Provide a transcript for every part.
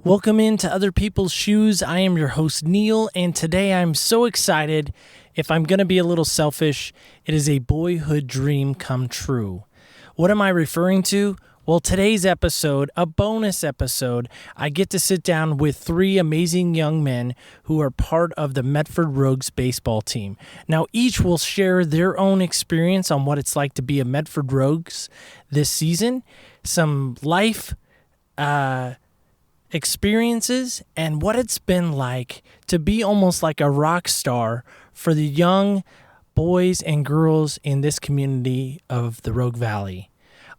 Welcome into Other People's Shoes. I am your host, Neil, and today I'm so excited. If I'm going to be a little selfish, it is a boyhood dream come true. What am I referring to? Well, today's episode, a bonus episode, I get to sit down with three amazing young men who are part of the Medford Rogues baseball team. Now, each will share their own experience on what it's like to be a Medford Rogues this season, some life experiences, and what it's been like to be almost like a rock star for the young boys and girls in this community of the Rogue Valley.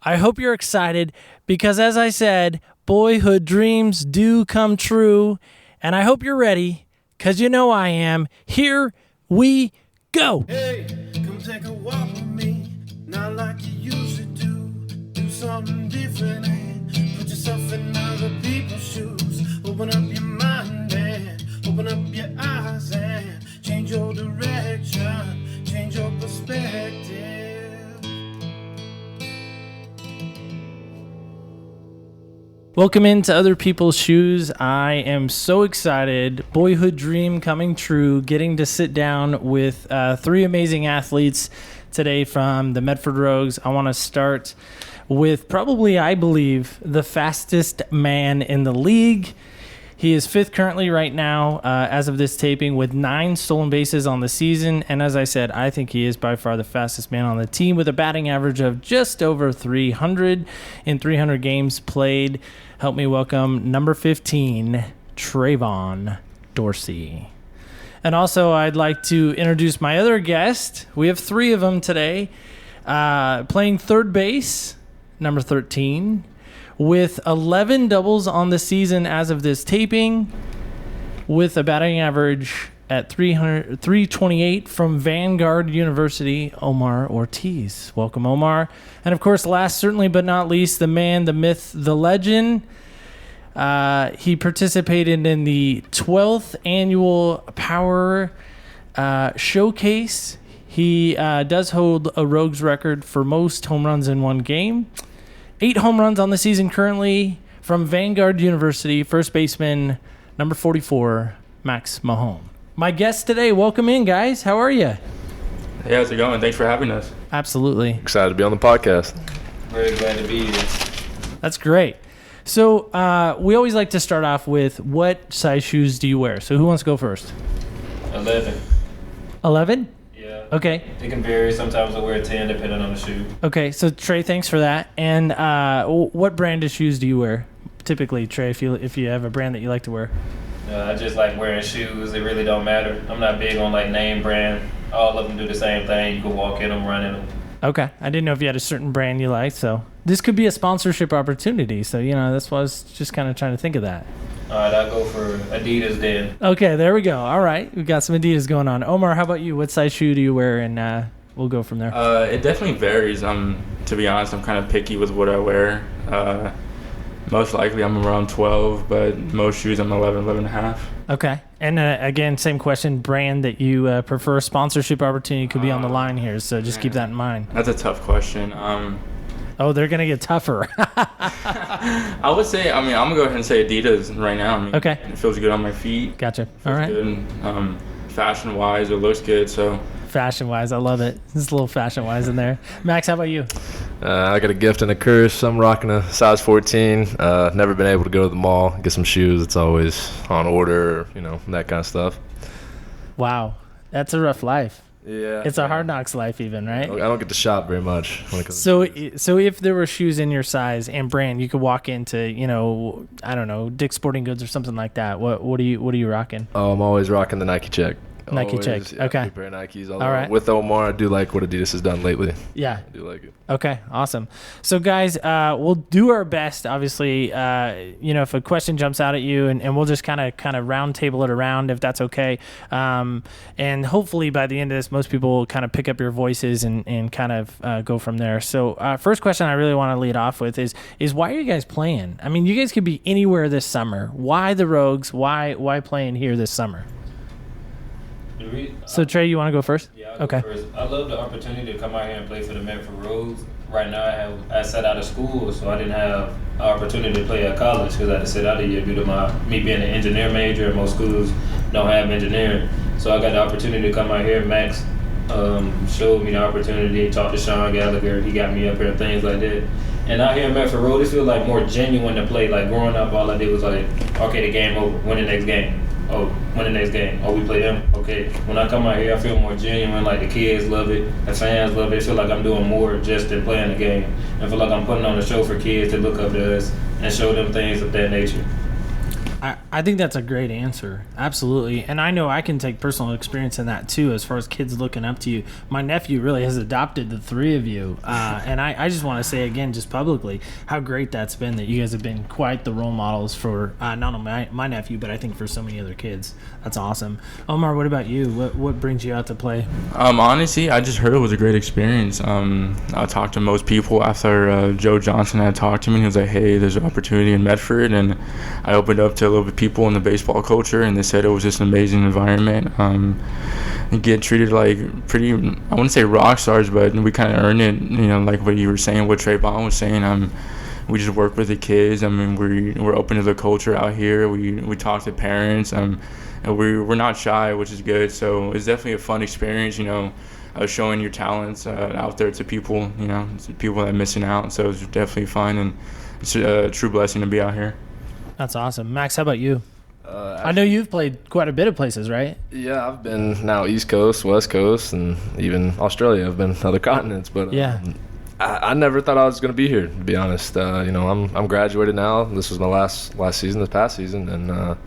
I hope you're excited because, as I said, boyhood dreams do come true, and I hope you're ready because you know I am. Here we go. Hey, come take a walk with me, not like you used to do. Do something different and put yourself in other people's shoes. Open up your mind and open up your eyes and change your direction, change your perspective. Welcome into Other People's Shoes. I am so excited. Boyhood dream coming true. Getting to sit down with three amazing athletes today from the Medford Rogues. I want to start with probably, I believe, the fastest man in the league. He is fifth currently right now as of this taping with 9 stolen bases on the season. And as I said, I think he is by far the fastest man on the team with a batting average of just over 300 in 300 games played. Help me welcome number 15, Trayvon Dorsey. And also I'd like to introduce my other guest. We have 3 of them today. Playing third base, number 13. With 11 doubles on the season as of this taping, with a batting average at 328 from Vanguard University, Omar Ortiz. Welcome, Omar. And of course, last certainly but not least, the man, the myth, the legend. He participated in the 12th annual Power Showcase. He does hold a Rogues record for most home runs in one game. 8 home runs on the season currently from Vanguard University, first baseman, number 44, Max Mahone. My guest today, welcome in, guys. How are you? Hey, how's it going? Thanks for having us. Absolutely. Excited to be on the podcast. Very glad to be here. That's great. So we always like to start off with, what size shoes do you wear? So who wants to go first? 11. 11? Yeah. Okay. It can vary. Sometimes I wear 10 depending on the shoe. Okay, so Trey, thanks for that. And what brand of shoes do you wear? Typically, Trey, if you have a brand that you like to wear. I just like wearing shoes. It really don't matter. I'm not big on like name brand. All of them do the same thing. You can walk in them, run in them. Okay. I didn't know if you had a certain brand you liked, so this could be a sponsorship opportunity. So, that's why I was just kind of trying to think of that. All right, I'll go for Adidas then. Okay, there we go. All right. We've got some Adidas going on. Omar, how about you? What size shoe do you wear? And we'll go from there. It definitely varies. To be honest, I'm kind of picky with what I wear. Most likely I'm around 12, but most shoes I'm 11, 11 and a half. Okay. And again, same question, brand that you prefer. Sponsorship opportunity could be on the line here, so just keep that in mind. That's a tough question. Oh, they're going to get tougher. I would say, I'm going to go ahead and say Adidas right now. Okay. It feels good on my feet. Gotcha. All Feels right. good. Fashion-wise, it looks good, so. Fashion-wise, I love it. There's a little fashion-wise in there. Max, how about you? I got a gift and a curse. I'm rocking a size 14. Never been able to go to the mall, get some shoes. It's always on order, that kind of stuff. Wow. That's a rough life. Yeah. It's a hard knocks life even, right? I don't get to shop very much when it comes So to if there were shoes in your size and brand, you could walk into, I don't know, Dick's Sporting Goods or something like that. What are you rocking? Oh, I'm always rocking the Nike Check. Nike Always, Check. yeah, Okay. New pair of Nikes. All right. With Omar, I do like what Adidas has done lately. Yeah. I do like it. Okay, awesome. So, guys, we'll do our best. Obviously, if a question jumps out at you, and we'll just kind of round table it around, if that's okay. And hopefully, by the end of this, most people will kind of pick up your voices and kind of go from there. So, first question I really want to lead off with is why are you guys playing? I mean, you guys could be anywhere this summer. Why the Rogues? Why playing here this summer? The So Trey, you want to go first? Yeah, I'll Okay. go first. I love the opportunity to come out here and play for the Medford Rogues. right now I sat out of school, so I didn't have an opportunity to play at college because I had to sit out a year due to me being an engineer major, and most schools don't have engineering. So I got the opportunity to come out here. Max showed me the opportunity, talked to Sean Gallagher, he got me up here and things like that. And out here in Medford Road, it feels like more genuine to play. Like growing up, all I did was like, okay, the game over, win the next game. Oh, win the next game. Oh, we play them. Okay. When I come out here, I feel more genuine. Like the kids love it, the fans love it. I feel like I'm doing more just than playing the game. I feel like I'm putting on a show for kids to look up to us and show them things of that nature. I think that's a great answer. Absolutely. And I know I can take personal experience in that too, as far as kids looking up to you. My nephew really has adopted the three of you. And I just want to say again, just publicly, how great that's been, that you guys have been quite the role models for not only my nephew, but I think for so many other kids. That's awesome. Omar, what about you? What brings you out to play? Honestly, I just heard it was a great experience. I talked to most people after Joe Johnson had talked to me. He was like, hey, there's an opportunity in Medford. And I opened up to a little bit people in the baseball culture, and they said it was just an amazing environment. You get treated like pretty, I wouldn't say rock stars, but we kind of earned it, like what you were saying, what Trayvon was saying. We just work with the kids. I mean, we're open to the culture out here. We talk to parents. And we're not shy, which is good. So it's definitely a fun experience, showing your talents out there to people, to people that are missing out. So it's definitely fun, and it's a true blessing to be out here. That's awesome. Max, how about you? I know you've played quite a bit of places, right? Yeah, I've been now East Coast, West Coast, and even Australia. I've been other continents, but yeah. I never thought I was going to be here, to be honest. I'm graduated now. This was my last season, this past season, and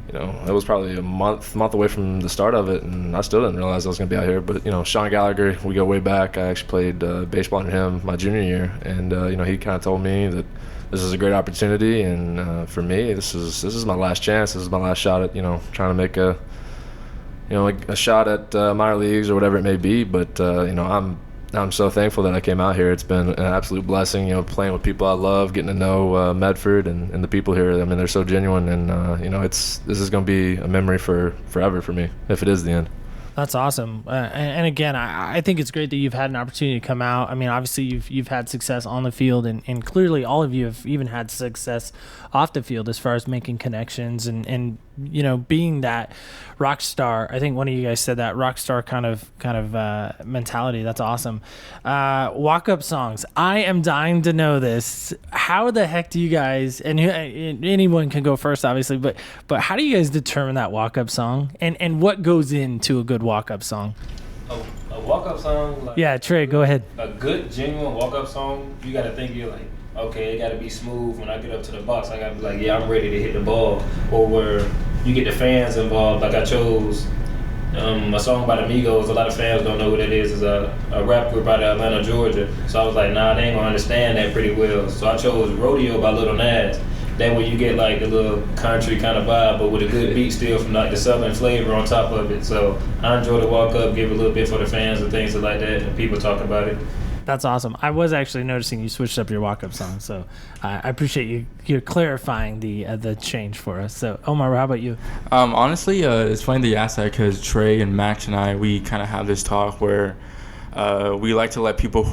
it was probably a month away from the start of it, and I still didn't realize I was going to be out here. But Sean Gallagher, we go way back. I actually played baseball under him my junior year, and he kind of told me that this is a great opportunity, and for me, this is my last chance. This is my last shot at trying to make a shot at minor leagues or whatever it may be. But I'm so thankful that I came out here. It's been an absolute blessing, playing with people I love, getting to know Medford and the people here. I mean, they're so genuine, and this is going to be a memory for forever for me, if it is the end. That's awesome. And again, I think it's great that you've had an opportunity to come out. I mean, obviously you've had success on the field, and clearly all of you have even had success off the field as far as making connections and being that rock star. I think one of you guys said that rock star kind of mentality. That's awesome. Walk-up songs. I am dying to know this. How the heck do you guys, and anyone can go first, obviously, but how do you guys determine that walk-up song, and what goes into a good walk-up song? A walk-up song? Yeah, Trey, go ahead. A good, genuine walk-up song, you got to think you're like, okay, it got to be smooth. When I get up to the box, I got to be like, yeah, I'm ready to hit the ball. Or where you get the fans involved. Like I chose a song by the Migos. A lot of fans don't know what it is. It's a rap group out of Atlanta, Georgia. So I was like, nah, they ain't going to understand that pretty well. So I chose Rodeo by Lil Nas. That way you get like the little country kind of vibe, but with a good beat still from like the southern flavor on top of it. So I enjoy the walk up, give a little bit for the fans and things like that, and people talk about it. That's awesome. I was actually noticing you switched up your walk-up song, so I appreciate you clarifying the change for us. So, Omar, how about you? Honestly, it's funny that you asked that because Trey and Max and I, we kind of have this talk where we like to let people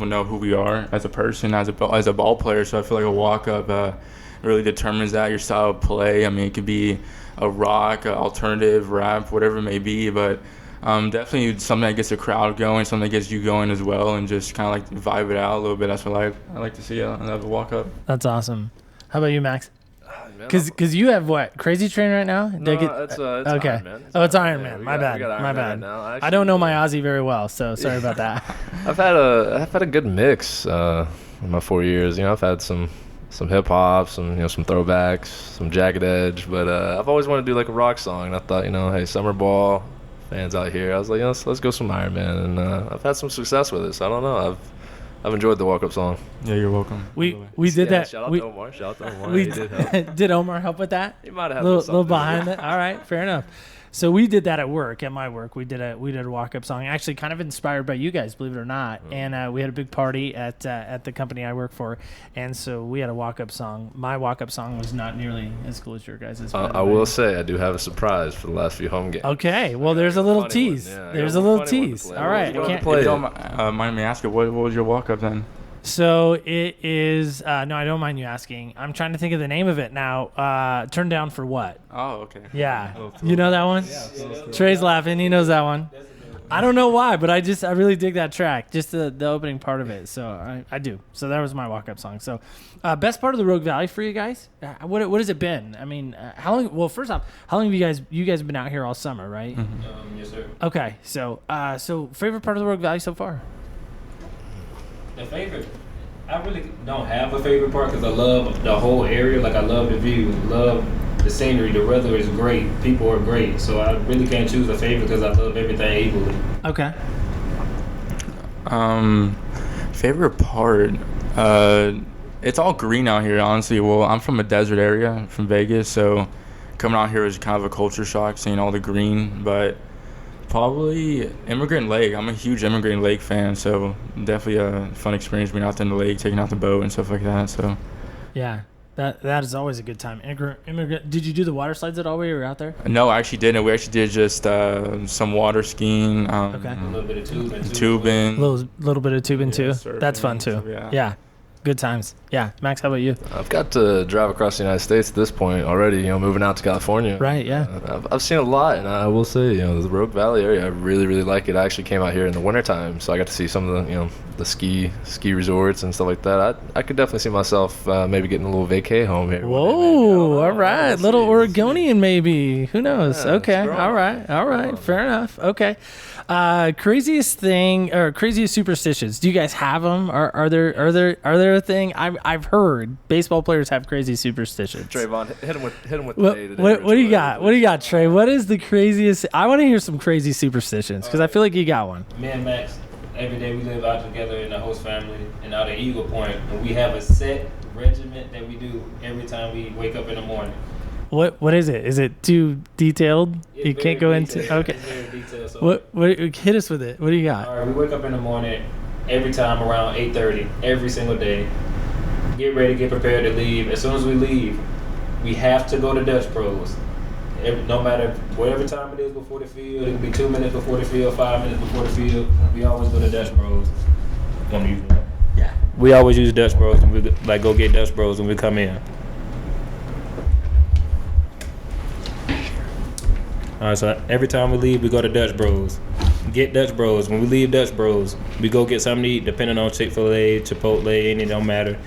know who we are as a person, as a ball player. So I feel like a walk-up really determines that, your style of play. I mean, it could be a rock, alternative, rap, whatever it may be, but definitely something that gets the crowd going, something that gets you going as well, and just kind of like vibe it out a little bit. That's what I like to see on the walk up. That's awesome. How about you, Max? Because you have what, Crazy Train right now? No, it's okay. Iron Man. It's Iron Man. My bad. Right, I don't know my Aussie very well, so sorry about that. I've had a good mix in my 4 years. I've had some hip hop, some throwbacks, some jagged edge, but I've always wanted to do like a rock song. And I thought, hey, summer ball. Fans out here, I was like, let's go some Iron Man, and I've had some success with it. So I don't know. I've enjoyed the walk-up song. Yeah, you're welcome. We did that. Shout out to Omar. He did help. Did Omar help with that? He might have helped. Little behind it. All right, fair enough. So we did that at work. At my work, we did a walk-up song. Actually, kind of inspired by you guys, believe it or not. And we had a big party at the company I work for, and so we had a walk-up song. My walk-up song was not nearly as cool as your guys'. I will say I do have a surprise for the last few home games. Okay, well, there's a little tease. Yeah, there's a little tease. All right, If you don't mind me asking, what was your walk-up then? So it is. No, I don't mind you asking. I'm trying to think of the name of it now. Turn Down for What? Oh, okay. Yeah, you know that one. Yeah, Trey's laughing. He knows that one. I don't know why, but I really dig that track, just the opening part of it. So I do. So that was my walk-up song. So best part of the Rogue Valley for you guys? What has it been? I mean, how long? Well, first off, how long have you guys have been out here all summer, right? Mm-hmm. Yes, sir. Okay, so favorite part of the Rogue Valley so far? The favorite, I really don't have a favorite part because I love the whole area. Like I love the view, love the scenery. The weather is great. People are great. So I really can't choose a favorite because I love everything equally. Okay. Favorite part? It's all green out here, honestly. Well, I'm from a desert area, from Vegas, so coming out here was kind of a culture shock, seeing all the green, but probably Immigrant Lake. I'm a huge Immigrant Lake fan, so definitely a fun experience being out there in the lake, taking out the boat and stuff like that. So, yeah, that is always a good time. Immigrant. Did you do the water slides at all while you were out there? No, I actually didn't. We actually did just some water skiing. Okay. A little bit of tubing. Tubing. Little bit of tubing too. surfing, That's fun too. so, Yeah. Good times. Yeah. Max, how about you? I've got to drive across the United States at this point already, moving out to California. Right, yeah. I've seen a lot, and I will say, the Rogue Valley area, I really, really like it. I actually came out here in the wintertime, so I got to see some of the, the ski resorts and stuff like that. I could definitely see myself maybe getting a little vacay home here. Whoa, all right. Little Oregonian maybe. Who knows? Yeah, okay. All right. Fair enough. Okay. Craziest thing or craziest superstitions. Do you guys have them? Are there a thing? I've heard baseball players have crazy superstitions. Trayvon, hit him with What, the day today. what do you got? What do you got, Trey? What is the craziest? I want to hear some crazy superstitions because I feel like you got one. Me and Max, every day we live out together in the host family and out at Eagle Point, and we have a set regiment that we do every time we wake up in the morning. What is it? Is it too detailed? It's You can't go very into. detailed. Okay. It's very detailed. So What? Hit us with it. What do you got? all right, we wake up in the morning every time around 8:30 every single day. Get ready, get prepared to leave. As soon as we leave, we have to go to Dutch Bros. No matter whatever time it is before the field, it could be 2 minutes before the field, 5 minutes before the field. We always go to Dutch Bros. Yeah. We always use Dutch Bros and we go get Dutch Bros when we come in. All right, so every time we leave, we go to Dutch Bros. Get Dutch Bros. When we leave Dutch Bros, we go get something to eat, depending on Chick-fil-A, Chipotle, it don't matter.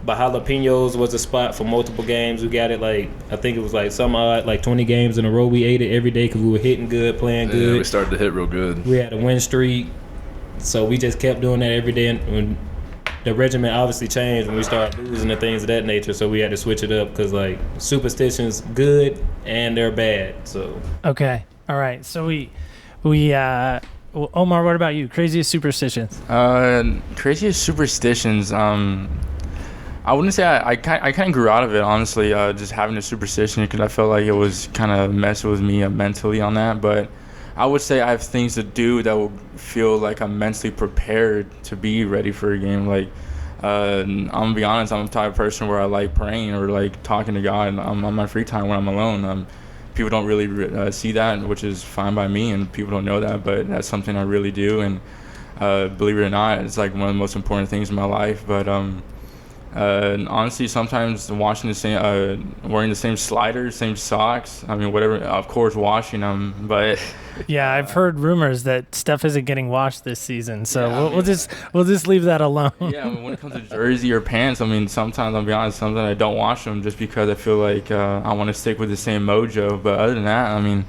But Jalapenos was a spot for multiple games. We got it I think it was some odd, 20 games in a row. We ate it every day because we were hitting good, playing good. Yeah, we started to hit real good. We had a win streak. So we just kept doing that every day. And when the regiment obviously changed when we started losing and things of that nature. So we had to switch it up because, superstitions good and they're bad. So Okay. All right. So we Omar, what about you? Craziest superstitions? Craziest superstitions. I wouldn't say I kind of grew out of it, honestly, just having a superstition because I felt like it was kind of messing with me mentally on that. But I would say I have things to do that will feel like I'm mentally prepared to be ready for a game. I'm going to be honest, I'm the type of person where I like praying or talking to God on my free time when I'm alone. People don't really see that, which is fine by me, and people don't know that, but that's something I really do. And believe it or not, it's one of the most important things in my life. But honestly, sometimes wearing the same sliders, same socks. I mean, whatever. Of course, washing them, but Yeah, I've heard rumors that stuff isn't getting washed this season, so we'll just leave that alone. yeah. I mean, when it comes to jersey or pants, I mean, sometimes I'll be honest, sometimes I don't wash them just because I feel like I want to stick with the same mojo. But other than that, I mean,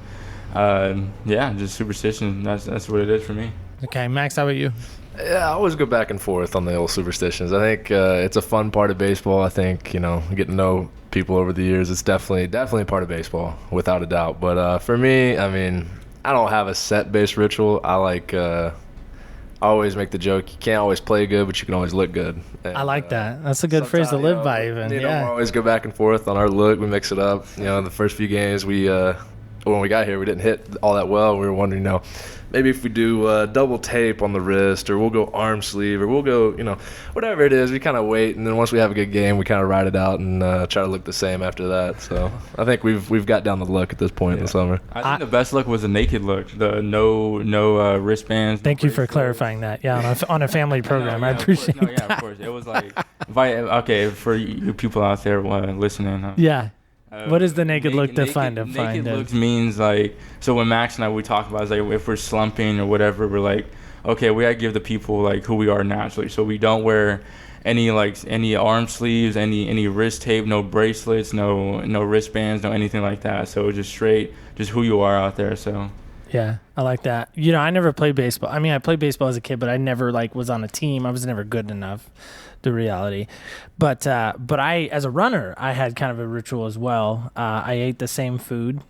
just superstition. That's what it is for me. Okay, Max, how about you? Yeah, I always go back and forth on the old superstitions. I think it's a fun part of baseball. I think, getting to know people over the years, it's definitely a part of baseball, without a doubt. But for me, I mean, I don't have a set-based ritual. I always make the joke, you can't always play good, but you can always look good. And, I like that. That's a good phrase to live by, even. We Yeah. always go back and forth on our look. We mix it up. The first few games, we when we got here, we didn't hit all that well. We were wondering, maybe if we do double tape on the wrist, or we'll go arm sleeve, or we'll go, whatever it is, we kind of wait, and then once we have a good game, we kind of ride it out and try to look the same after that. So I think we've got down the look at this point in the summer. I think the best look was the naked look, the no wristbands. Thank you for clarifying that. Yeah, on a family program, I appreciate that. Yeah, of course. It was like, for you people out there listening. Yeah. What is the naked look defined? Naked look means like, so when Max and I, we talk about, is like, if we're slumping or whatever, we're like, okay, we gotta give the people like who we are naturally. So we don't wear any arm sleeves, any wrist tape, no bracelets, no wristbands, no anything like that. So just straight, just who you are out there. So yeah, I like that. I never played baseball. I mean, I played baseball as a kid, but I never was on a team. I was never good enough. The reality, but I, as a runner, I had kind of a ritual as well. I ate the same food,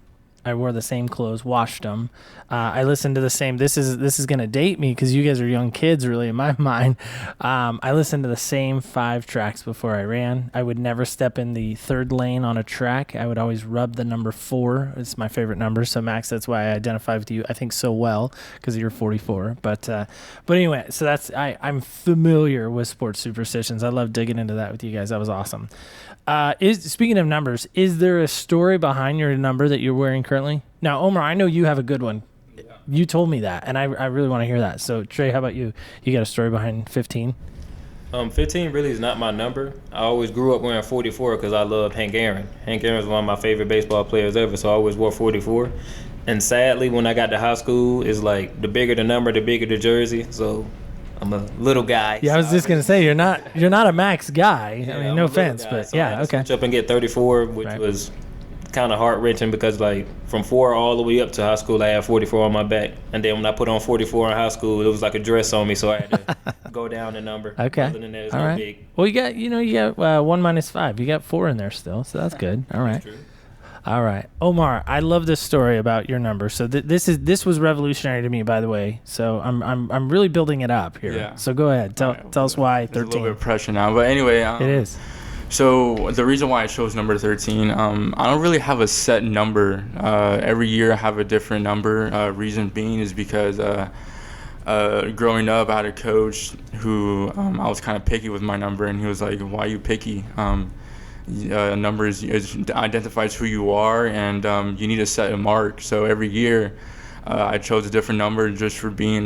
I wore the same clothes, washed them. I listened to the same. This is gonna date me because you guys are young kids, really, in my mind. I listened to the same 5 tracks before I ran. I would never step in the 3rd lane on a track. I would always rub the number 4. It's my favorite number. So Max, that's why I identify with you, I think, so well, because you're 44. But anyway, so I'm familiar with sports superstitions. I love digging into that with you guys. That was awesome. Speaking of numbers, is there a story behind your number that you're wearing currently? Now, Omar, I know you have a good one. Yeah. You told me that, and I really want to hear that. So, Trey, how about you? You got a story behind 15? 15 really is not my number. I always grew up wearing 44 because I loved Hank Aaron. Hank Aaron was one of my favorite baseball players ever, so I always wore 44. And sadly, when I got to high school, it's like the bigger the number, the bigger the jersey. So I'm a little guy. Yeah, I was just gonna say you're not a Max guy. Yeah, I mean, no offense, but so yeah, I had to okay. switch up and get 34, which was kind of heart wrenching because like from 4 all the way up to high school, I had 44 on my back, and then when I put on 44 in high school, it was like a dress on me, so I had to go down a number. Okay. Other than that, it's all not right. big. Well, you got 1 minus 5. You got 4 in there still, so that's good. All right. That's true. All right, Omar, I love this story about your number. So this was revolutionary to me, by the way. So I'm really building it up here. Yeah. So go ahead, tell us why 13. There's a little bit of pressure now, but anyway, it is. So the reason why I chose number 13, I don't really have a set number. Every year I have a different number. Reason being is because growing up, I had a coach who I was kind of picky with my number, and he was like, "Why are you picky? Number identifies who you are, and you need to set a mark." So every year I chose a different number just for being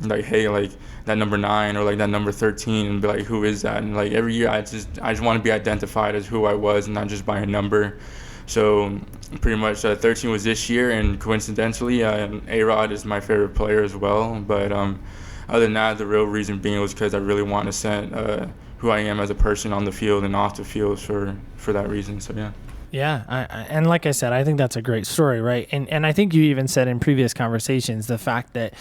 like, hey, like that number 9 or like that number 13, and be like, who is that? And like every year I just want to be identified as who I was and not just by a number. So pretty much 13 was this year, and coincidentally A-Rod is my favorite player as well. But other than that, the real reason being was because I really want to set who I am as a person on the field and off the field for that reason. So yeah. Yeah, and like I said, I think that's a great story, right? And I think you even said in previous conversations the fact that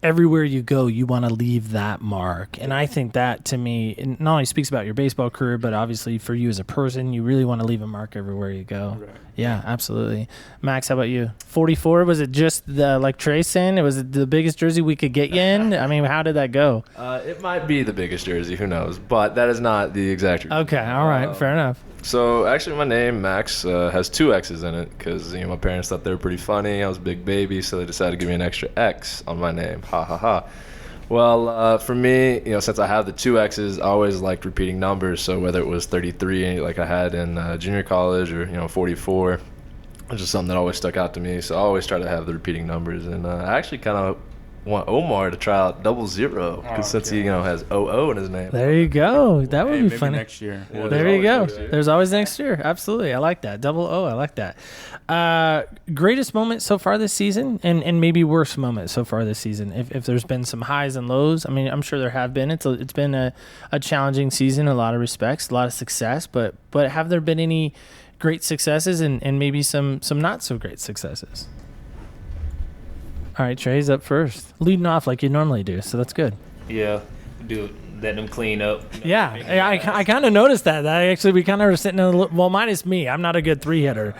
everywhere you go, you want to leave that mark. And I think that, to me, not only speaks about your baseball career, but obviously for you as a person, you really want to leave a mark everywhere you go. Right. Yeah, absolutely. Max, how about you? 44, was it just like Trey saying, was it the biggest jersey we could get you in? I mean, how did that go? It might be the biggest jersey, who knows? But that is not the exact reason. Okay, all right, fair enough. So actually my name, Max, has 2 X's in it because my parents thought they were pretty funny. I was a big baby, so they decided to give me an extra X on my name. Ha ha ha. Well, for me, since I have the 2 X's, I always liked repeating numbers. So whether it was 33 like I had in junior college or 44, it's just something that always stuck out to me. So I always try to have the repeating numbers. And I actually kind of want Omar to try out 00 because since he has 00 in his name. There you go. That would be maybe funny. Next year. Yeah, there you go. There's always next year. Absolutely. I like that. 00. I like that. Greatest moment so far this season, and maybe worst moment so far this season. If there's been some highs and lows, I mean, I'm sure there have been. It's been a challenging season in a lot of respects, a lot of success, but have there been any great successes and maybe some not so great successes? All right, Trey's up first, leading off like you normally do, so that's good. Yeah, let them clean up. Yeah, I kind of noticed that. We kind of were sitting in minus me. I'm not a good 3-hitter.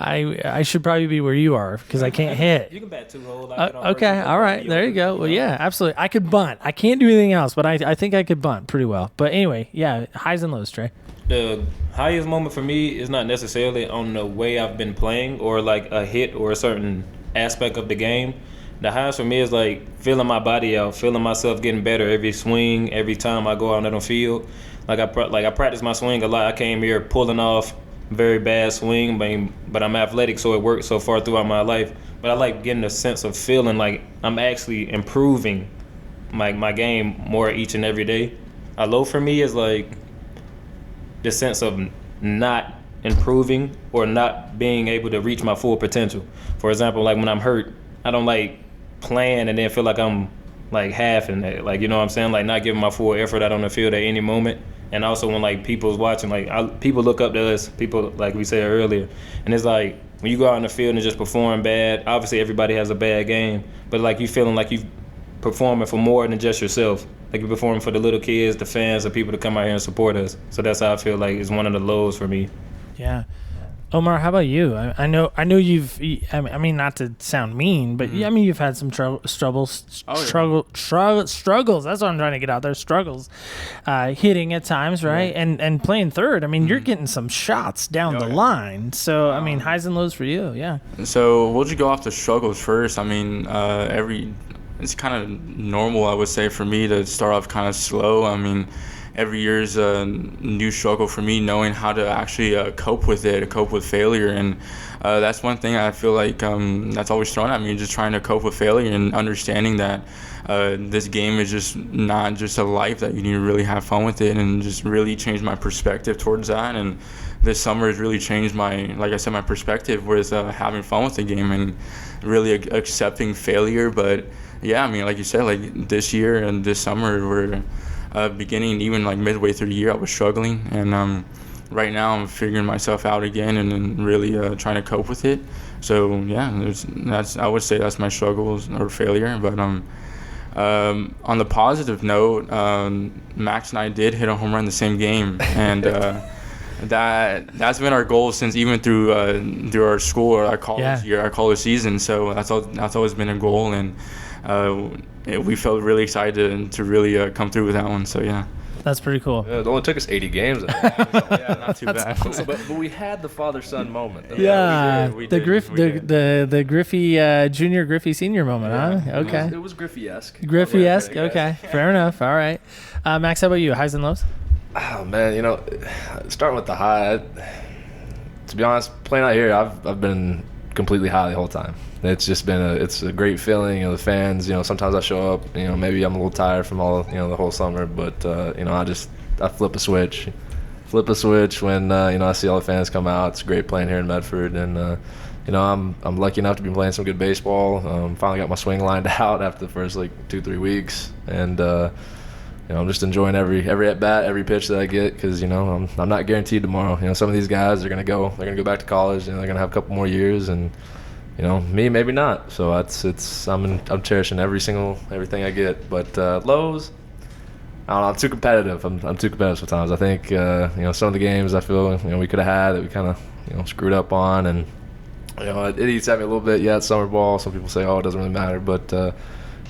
I should probably be where you are because I can't hit. You can bat 2 holes. Okay, all right, there you go. Well, yeah, absolutely. I could bunt. I can't do anything else, but I think I could bunt pretty well. But anyway, yeah, highs and lows, Trey. the highest moment for me is not necessarily on the way I've been playing or like a hit or a certain aspect of the game. The highest for me is like feeling my body out, feeling myself getting better every swing, every time I go out on the field. Like I practice my swing a lot. I came here pulling off very bad swing, but I'm athletic, so it worked so far throughout my life. But I like getting a sense of feeling like I'm actually improving my game more each and every day. A low for me is like the sense of not improving or not being able to reach my full potential. For example, like when I'm hurt, I don't like playing and then feel like I'm like halving it. Like, you know what I'm saying? Like not giving my full effort out on the field at any moment. And also when like people's watching, like people look up to us, people like we said earlier. And it's like when you go out in the field and just perform bad, obviously everybody has a bad game, but like you feeling like you performing for more than just yourself. Like you're performing for the little kids, the fans, the people to come out here and support us. So that's how I feel like it's one of the lows for me. Yeah. Omar, how about you? I know you've. I mean, not to sound mean, but I mean, you've had some struggles. That's what I'm trying to get out there. Struggles, hitting at times, right? Yeah. And playing third. I mean, you're getting some shots down the line. So I mean, highs and lows for you. Yeah. So we'll just go off the struggles first. I mean, it's kind of normal, I would say, for me to start off kind of slow. I mean, every year is a new struggle for me, knowing how to actually cope with it, cope with failure. And that's one thing I feel like that's always thrown at me, just trying to cope with failure and understanding that this game is just not just a life, that you need to really have fun with it, and just really change my perspective towards that. And this summer has really changed like I said, my perspective with having fun with the game and really accepting failure. But yeah, I mean, like you said, like this year and this summer, we're beginning, even like midway through the year, I was struggling, and right now I'm figuring myself out again and really trying to cope with it. So yeah, I would say that's my struggles or failure. But on the positive note, Max and I did hit a home run the same game, and that's been our goal since even through our school or our college year, our college season. So that's always been a goal, and we felt really excited to really come through with that one. So yeah, that's pretty cool. Yeah, it only took us 80 games. Yeah, not too bad. Awesome. But we had the father-son moment. Though. Yeah, we the did. the Griffey junior, Griffey senior moment, huh? Okay. It was Griffey-esque. Griffey-esque. Okay, fair enough. All right, Max, how about you? Highs and lows? Oh man, starting with the high. To be honest, playing out here, I've been completely high the whole time. It's just been it's a great feeling. The fans, sometimes I show up, maybe I'm a little tired from all, the whole summer, but I flip a switch when I see all the fans come out. It's great playing here in Medford, and I'm lucky enough to be playing some good baseball. Finally got my swing lined out after the first 2-3 weeks, and I'm just enjoying every at bat, every pitch that I get, because I'm not guaranteed tomorrow. Some of these guys are gonna go back to college, and they're gonna have a couple more years, and me maybe not. So I'm cherishing everything I get. But lows, I don't know, I'm too competitive. I'm too competitive sometimes. I think some of the games I feel we could have had that we kind of screwed up on, and it eats at me a little bit. Yeah, it's summer ball. Some people say, it doesn't really matter, but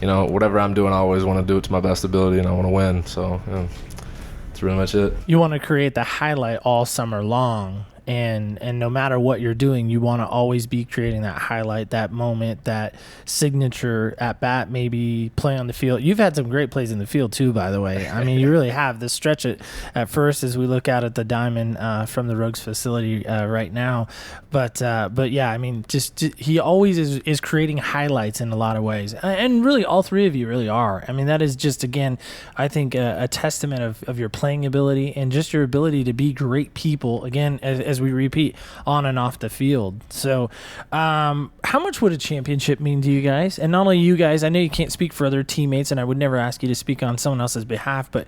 whatever I'm doing, I always want to do it to my best ability, and I want to win. So that's pretty much it. You want to create the highlight all summer long, and no matter what you're doing, you want to always be creating that highlight, that moment, that signature at bat, maybe play on the field. You've had some great plays in the field too, by the way. I mean, you really have. This stretch at first, as we look out at the diamond from the Rogues facility right now, but yeah, I mean, just he always is creating highlights in a lot of ways, and really all three of you really are. I mean, that is just, again, I think a testament of your playing ability and just your ability to be great people, again, as we repeat, on and off the field. So how much would a championship mean to you guys? And not only you guys, I know you can't speak for other teammates, and I would never ask you to speak on someone else's behalf, but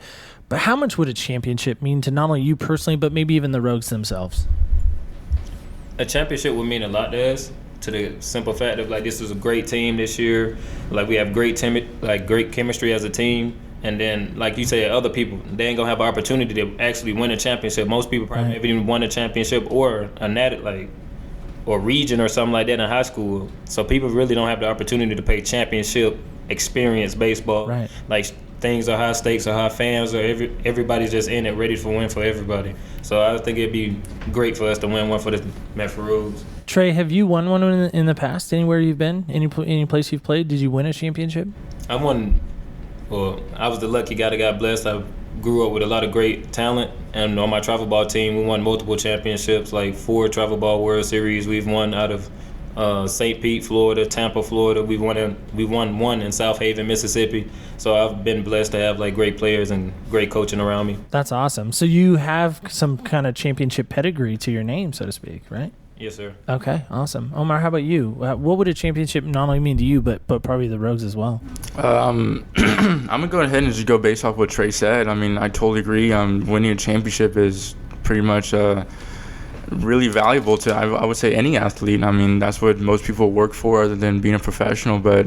how much would a championship mean to not only you personally, but maybe even the Rogues themselves? A championship would mean a lot to us, to the simple fact of this is a great team this year. We have great chemistry as a team. And then, like you say, other people, they ain't gonna have an opportunity to actually win a championship. Most people probably haven't even won a championship or or region or something like that in high school. So people really don't have the opportunity to play championship experience baseball. Right. things are high stakes or high fans or everybody's just in it ready for win for everybody. So I think it'd be great for us to win one for the Medford Rogues. Trey, have you won one in the past? Anywhere you've been? Any place you've played? Did you win a championship? I won. Well, I was the lucky guy that got blessed. I grew up with a lot of great talent, and on my travel ball team, we won multiple championships, like 4 travel ball World Series. We've won out of St. Pete, Florida, Tampa, Florida. We won one in South Haven, Mississippi. So I've been blessed to have like great players and great coaching around me. That's awesome. So you have some kind of championship pedigree to your name, so to speak, right? Yes, sir. Okay, awesome. Omar, how about you? What would a championship not only mean to you, but probably the Rogues as well? I'm gonna go ahead and just go based off what Trey said. I mean, I totally agree. Winning a championship is pretty much really valuable to, I would say, any athlete. I mean, that's what most people work for other than being a professional, but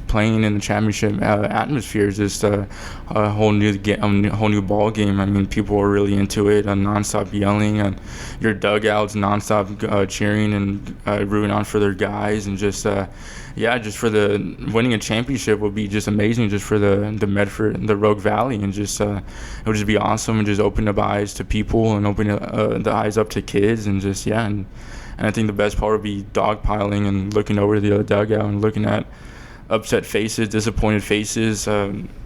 playing in the championship atmosphere is just a whole new ball game. I mean, people are really into it, nonstop yelling, and your dugouts nonstop cheering and rooting on for their guys, and just for the winning a championship would be just amazing, just for the Medford, the Rogue Valley, and just it would just be awesome, and just open up eyes to people and open the eyes up to kids, and just and I think the best part would be dogpiling and looking over to the other dugout and looking at upset faces, disappointed faces,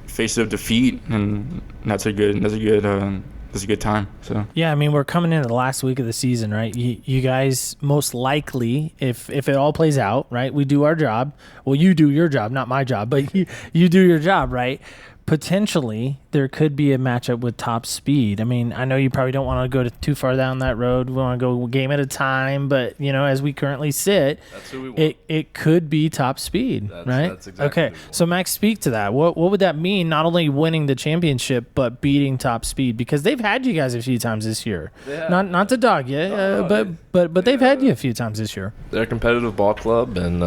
faces of defeat, and that's a good time. So yeah, I mean, we're coming into the last week of the season, right? You guys most likely, if it all plays out, right, we do our job. Well, you do your job, not my job, but you do your job, right? Potentially, there could be a matchup with Top Speed. I mean, I know you probably don't want to go too far down that road. We want to go game at a time, but as we currently sit, that's who we want. It could be Top Speed, right? That's exactly okay. So Max, speak to that. What would that mean? Not only winning the championship, but beating Top Speed, because they've had you guys a few times this year. Not to dog you, but they've had you a few times this year. They're a competitive ball club, and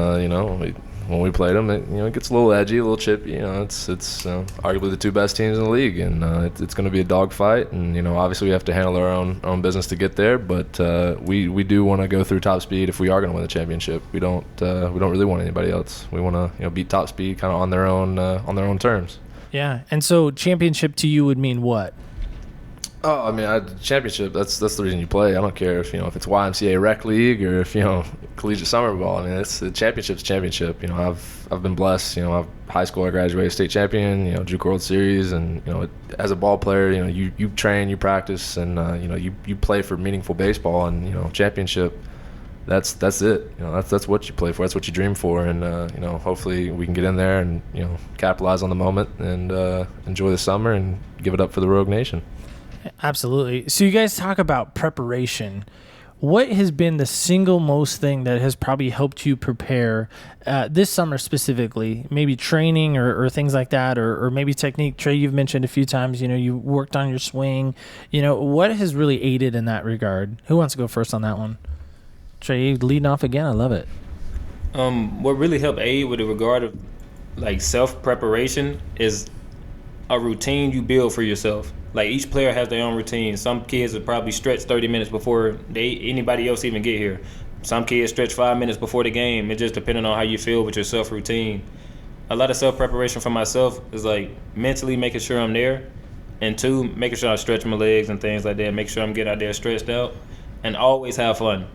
when we played them, it gets a little edgy, a little chippy. It's arguably the 2 best teams in the league, and it's going to be a dogfight. And obviously we have to handle our own business to get there. But we do want to go through Top Speed if we are going to win the championship. We don't really want anybody else. We want to beat Top Speed kind of on their own terms. Yeah, and so championship to you would mean what? Oh, I mean, championship. That's the reason you play. I don't care if it's YMCA rec league or if collegiate summer ball. I mean, it's the championship's championship. I've been blessed. High school I graduated state champion. Juke World Series, and as a ball player, you train, you practice, and you play for meaningful baseball. And championship, that's it. That's what you play for. That's what you dream for. And hopefully we can get in there and capitalize on the moment and enjoy the summer and give it up for the Rogue Nation. Absolutely. So you guys talk about preparation. What has been the single most thing that has probably helped you prepare this summer specifically? Maybe training or things like that, or maybe technique. Trey, you've mentioned a few times, you worked on your swing. What has really aided in that regard? Who wants to go first on that one? Trey, leading off again. I love it. What really helped aid with the regard of like self-preparation is a routine you build for yourself. Like, each player has their own routine. Some kids would probably stretch 30 minutes before anybody else even get here. Some kids stretch 5 minutes before the game. It just depending on how you feel with your self-routine. A lot of self-preparation for myself is like mentally making sure I'm there, and 2, making sure I stretch my legs and things like that. Make sure I'm getting out there stretched out, and always have fun.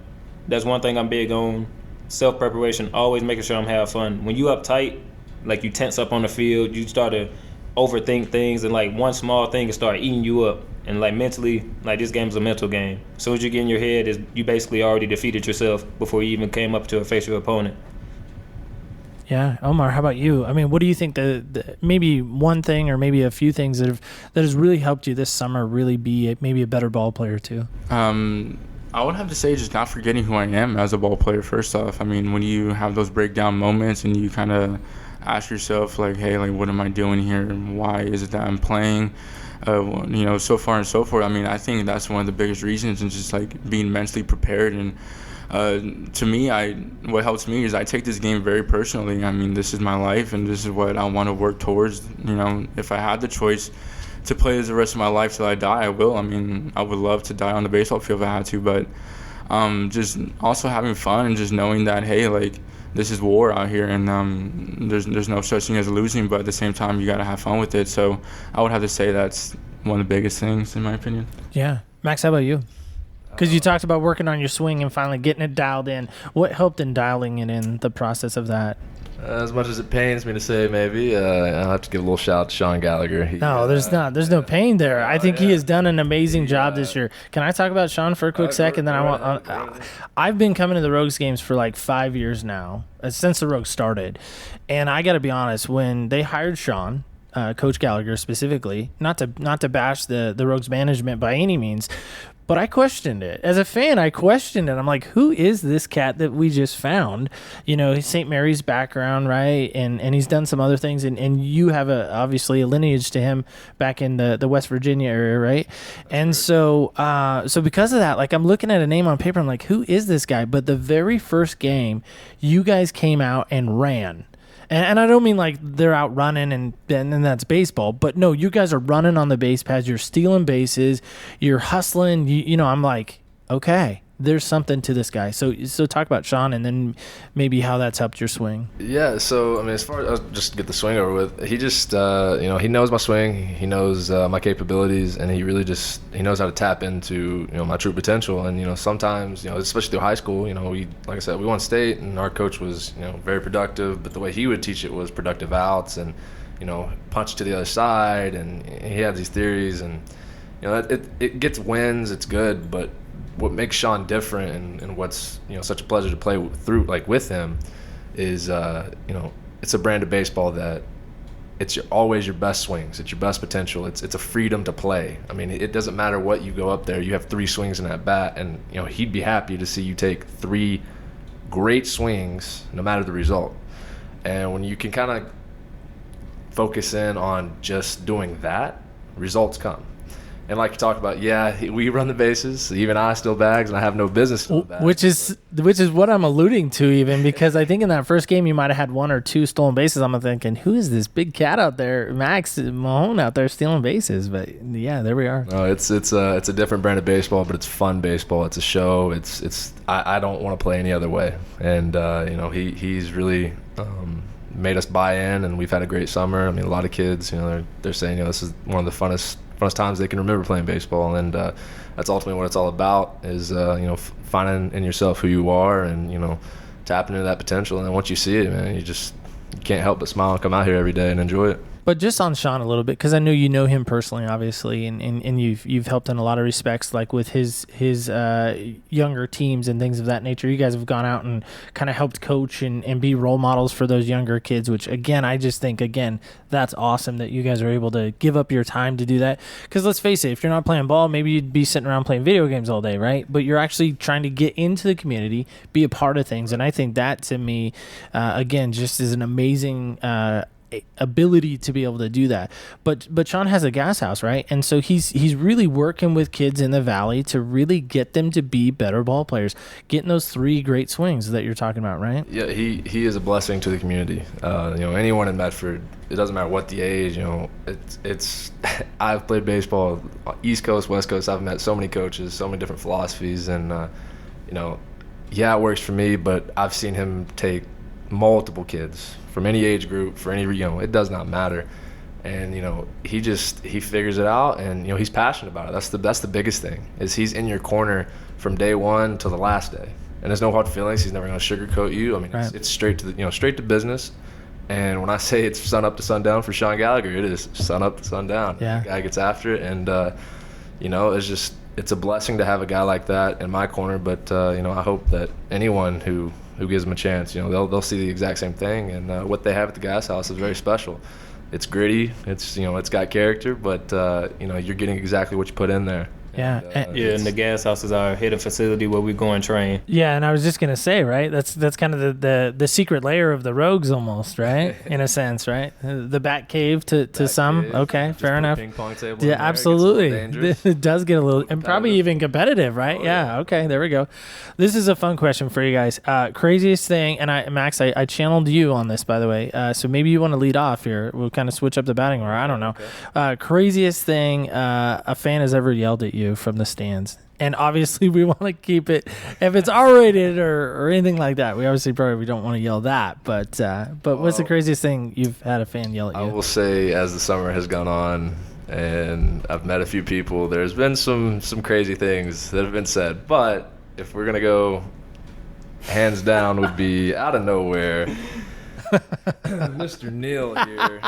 That's one thing I'm big on. Self-preparation, always making sure I'm having fun. When you uptight, like you tense up on the field, you start to overthink things, and like one small thing can start eating you up. And like mentally, like this game's a mental game. As soon as you get in your head, you basically already defeated yourself before you even came up to face your opponent. Yeah, Omar, how about you? I mean, what do you think the maybe one thing or maybe a few things that has really helped you this summer really be maybe a better ball player too? I would have to say just not forgetting who I am as a ball player, first off. I mean, when you have those breakdown moments and you kind of ask yourself, like, hey, like, what am I doing here? Why is it that I'm playing? So far and so forth. I mean, I think that's one of the biggest reasons, and just, like, being mentally prepared. And to me, what helps me is I take this game very personally. I mean, this is my life, and this is what I want to work towards. If I had the choice to play as the rest of my life till I die, I will. I mean, I would love to die on the baseball field if I had to, but just also having fun and just knowing that, hey, like, this is war out here, and there's no such thing as losing, but at the same time, you got to have fun with it. So I would have to say that's one of the biggest things, in my opinion. Yeah. Max, how about you? Because you talked about working on your swing and finally getting it dialed in. What helped in dialing it in, the process of that? As much as it pains me to say, maybe I'll have to give a little shout out to Sean Gallagher. No, there's not. There's no pain there. I think he has done an amazing job this year. Can I talk about Sean for a quick second? Then I've been coming to the Rogues games for like 5 years now, since the Rogues started, and I got to be honest. When they hired Sean, Coach Gallagher specifically, not to bash the Rogues management by any means, but I questioned it. As a fan, I questioned it. I'm like, who is this cat that we just found? You know, St. Mary's background, right? And he's done some other things. And you have obviously a lineage to him back in the West Virginia area, right? And so because of that, like I'm looking at a name on paper. I'm like, who is this guy? But the very first game, you guys came out and ran. And I don't mean like they're out running and that's baseball, but no, you guys are running on the base pads. You're stealing bases. You're hustling. You know, I'm like, okay, there's something to this guy. So talk about Sean and then maybe how that's helped your swing. Yeah, so, I mean, as far as just to get the swing over with, he just, he knows my swing. He knows my capabilities, and he really he knows how to tap into, my true potential. And, sometimes, especially through high school, like I said, we won state, and our coach was, very productive. But the way he would teach it was productive outs and, punch to the other side. And he had these theories, and, it gets wins. It's good, but what makes Sean different and what's such a pleasure to play with him is it's a brand of baseball that it's always your best swings, it's your best potential, it's a freedom to play. I mean, it doesn't matter what you go up there, you have 3 swings in that bat, and he'd be happy to see you take 3 great swings no matter the result. And when you can kind of focus in on just doing that, results come. And like you talked about, we run the bases. Even I steal bags, and I have no business stealing bags. Which is what I'm alluding to, even because I think in that first game you might have had 1 or 2 stolen bases. I'm thinking, who is this big cat out there, Max Mahone out there stealing bases? But yeah, there we are. No, it's a different brand of baseball, but it's fun baseball. It's a show. I don't want to play any other way. And he's really made us buy in, and we've had a great summer. I mean, a lot of kids, they're saying this is one of the funnest times they can remember playing baseball, and that's ultimately what it's all about is finding in yourself who you are and tapping into that potential. And then once you see it, man, you can't help but smile and come out here every day and enjoy it. But just on Sean a little bit, because I know you know him personally, obviously, and you've helped in a lot of respects, like with his younger teams and things of that nature. You guys have gone out and kind of helped coach and be role models for those younger kids, which, again, I just think, that's awesome that you guys are able to give up your time to do that. Because let's face it, if you're not playing ball, maybe you'd be sitting around playing video games all day, right? But you're actually trying to get into the community, be a part of things. And I think that, to me, again, just is an amazing ability to be able to do that. But Sean has a gas house, right? And so he's really working with kids in the valley to really get them to be better ball players, getting those 3 great swings that you're talking about, right? Yeah, he is a blessing to the community. Anyone in Medford, it doesn't matter what the age, it's I've played baseball East Coast, West Coast. I've met so many coaches, so many different philosophies, and it works for me, but I've seen him take multiple kids from any age group, for any, it does not matter. And, he figures it out, and, he's passionate about it. That's the biggest thing, is he's in your corner from day one till the last day. And there's no hard feelings. He's never going to sugarcoat you. I mean, right. It's straight to straight to business. And when I say it's sun up to sundown for Sean Gallagher, it is sun up to sundown. Yeah. The guy gets after it, and, it's a blessing to have a guy like that in my corner. But, I hope that anyone who gives them a chance, they'll see the exact same thing. And what they have at the gas house is very special. It's gritty, it's it's got character, but you're getting exactly what you put in there. Yeah, and the gas house is our hidden facility where we go and train. Yeah, and I was just gonna say, right? That's kind of the secret layer of the Rogues, almost, right? In a sense, right? The bat cave to some. Cave. Okay, fair enough. Ping pong table. Yeah, absolutely. It does get a little, and probably even competitive, right? Oh, yeah. Okay, there we go. This is a fun question for you guys. Craziest thing, and Max, I channeled you on this, by the way. So maybe you want to lead off here. We'll kind of switch up the batting order. I don't know. Okay. Craziest thing a fan has ever yelled at you from the stands, And obviously we want to keep it, if it's R-rated or anything like that, we don't want to yell that. But what's the craziest thing you've had a fan yell at you? I will say, as the summer has gone on and I've met a few people, there's been some crazy things that have been said. But if we're going to go hands down, would be out of nowhere, Mr. Neal here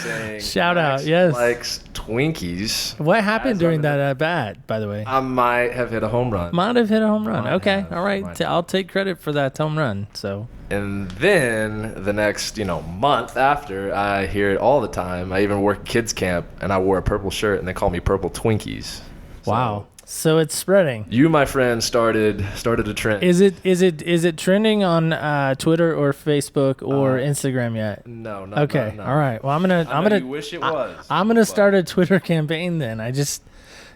saying Shout out, Max yes. likes Twinkies. What happened during that at bat, by the way? I might have hit a home run. Might have hit a home run. Might Okay, have, all right. might have. I'll take credit for that home run. So And then the next, month after, I hear it all the time. I even work kids camp, and I wore a purple shirt, and they call me Purple Twinkies. wow. So it's spreading. You, my friend, started a trend. Is it trending on Twitter or Facebook or Instagram yet? No, not Okay. no. All right. Well, I'm I gonna know you wish it was. I'm gonna start a Twitter campaign then. I just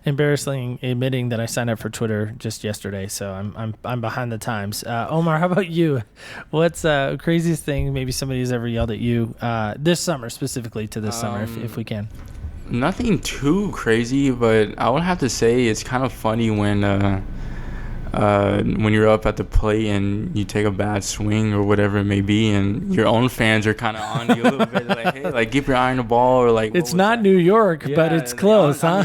embarrassingly admitting that I signed up for Twitter just yesterday, so I'm behind the times. Omar, how about you? What's craziest thing maybe somebody's ever yelled at you this summer, specifically to this summer, if we can? Nothing too crazy, but I would have to say it's kind of funny when you're up at the plate and you take a bad swing or whatever it may be, and your own fans are kind of on you a little bit, like, hey, like, keep your eye on the ball, or like, It's not New York, but it's close, huh?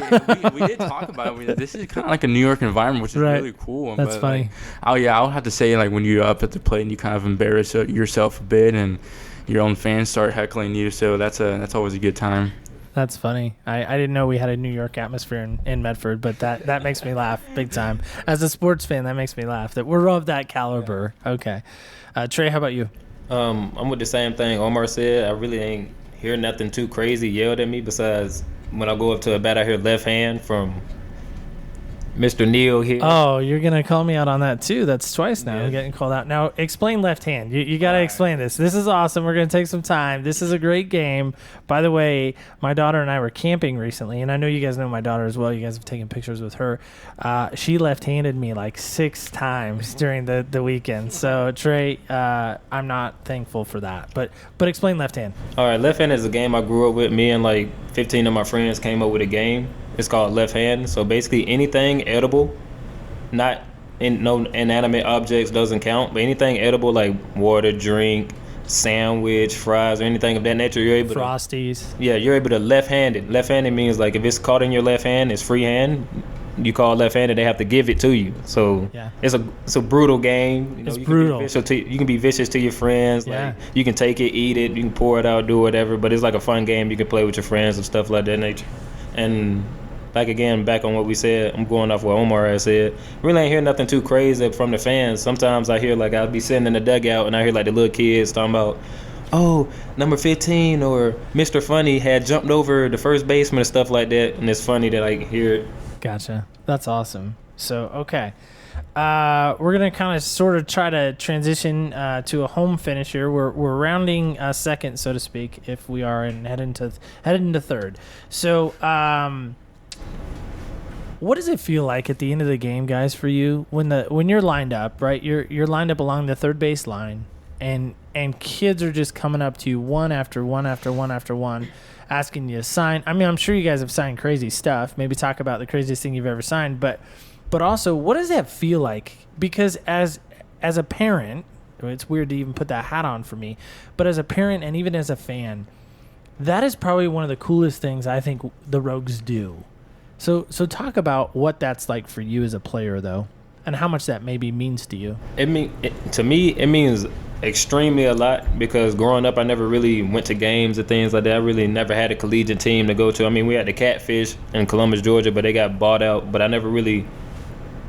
We did talk about it. This is kind of like a New York environment, which is Right. really cool. That's funny. I would have to say, like, when you're up at the plate and you kind of embarrass yourself a bit, and your own fans start heckling you, so that's always a good time. That's funny. I didn't know we had a New York atmosphere in Medford, but that makes me laugh big time. As a sports fan, that makes me laugh that we're of that caliber. Okay. Trey, how about you? I'm with the same thing Omar said. I really ain't hear nothing too crazy yelled at me besides when I go up to a bat, I hear left hand from Mr. Neal here. Oh, you're going to call me out on that too. That's twice now. Yes. I'm getting called out. Now, explain left hand. You got to explain this. This is awesome. We're going to take some time. This is a great game. By the way, my daughter and I were camping recently, and I know you guys know my daughter as well. You guys have taken pictures with her. She left-handed me like 6 times during the weekend. So, Trey, I'm not thankful for that. But explain left hand. All right, left hand is a game I grew up with. Me and like 15 of my friends came up with a game. It's called left hand. So basically anything edible, no inanimate objects doesn't count, but anything edible like water, drink, sandwich, fries, or anything of that nature, you're able Frosties. you're able to left-handed. Left-handed means like if it's caught in your left hand, it's free hand. You call left-handed, they have to give it to you. So Yeah. it's a brutal game. It's you brutal. You can be vicious to your friends. Yeah. Like you can take it, eat it, you can pour it out, do whatever. But it's like a fun game you can play with your friends and stuff like that nature. And like again, back on what we said, I'm going off what Omar has said. Really ain't hear nothing too crazy from the fans. Sometimes I hear like I'll be sitting in the dugout and I hear like the little kids talking about, oh, number 15 or Mr. Funny had jumped over the first baseman and stuff like that. And it's funny that I hear it. Gotcha. That's awesome. So, okay. We're going to kind of sort of try to transition to a home finish here. We're rounding second, so to speak, if we are, and heading into third. So, what does it feel like at the end of the game, guys, for you when you're lined up, right? You're lined up along the third base line, and kids are just coming up to you one after one after one after one, asking you to sign. I mean, I'm sure you guys have signed crazy stuff. Maybe talk about the craziest thing you've ever signed, but also, what does that feel like? Because as a parent, it's weird to even put that hat on for me, but as a parent and even as a fan, that is probably one of the coolest things I think the Rogues do. So talk about what that's like for you as a player, though, and how much that maybe means to you. To me, it means extremely a lot because growing up, I never really went to games and things like that. I really never had a collegiate team to go to. I mean, we had the Catfish in Columbus, Georgia, but they got bought out. But I never really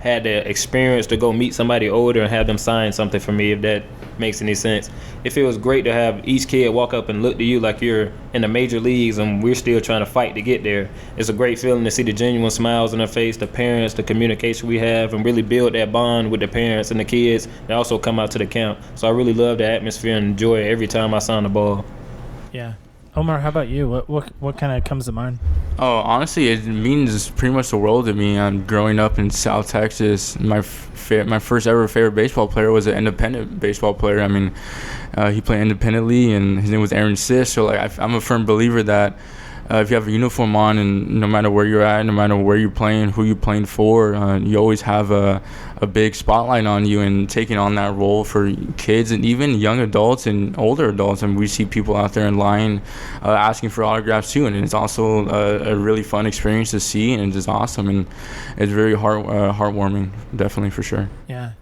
had the experience to go meet somebody older and have them sign something for me, if that makes any sense. It feels great to have each kid walk up and look to you like you're in the major leagues and we're still trying to fight to get there. It's a great feeling to see the genuine smiles on their face, the parents, the communication we have, and really build that bond with the parents and the kids that also come out to the camp. So I really love the atmosphere and enjoy it every time I sign the ball. Yeah. Omar, how about you? What kind of comes to mind? Oh, honestly, it means pretty much the world to me. Growing up in South Texas, my first ever favorite baseball player was an independent baseball player. I mean, he played independently, and his name was Aaron Sis. So, like, I'm a firm believer that if you have a uniform on, and no matter where you're at, no matter where you're playing, who you're playing for, you always have a big spotlight on you, and taking on that role for kids and even young adults and older adults. And we see people out there in line asking for autographs too, and it's also a really fun experience to see, and it's just awesome, and it's very heartwarming, definitely, for sure. Yeah.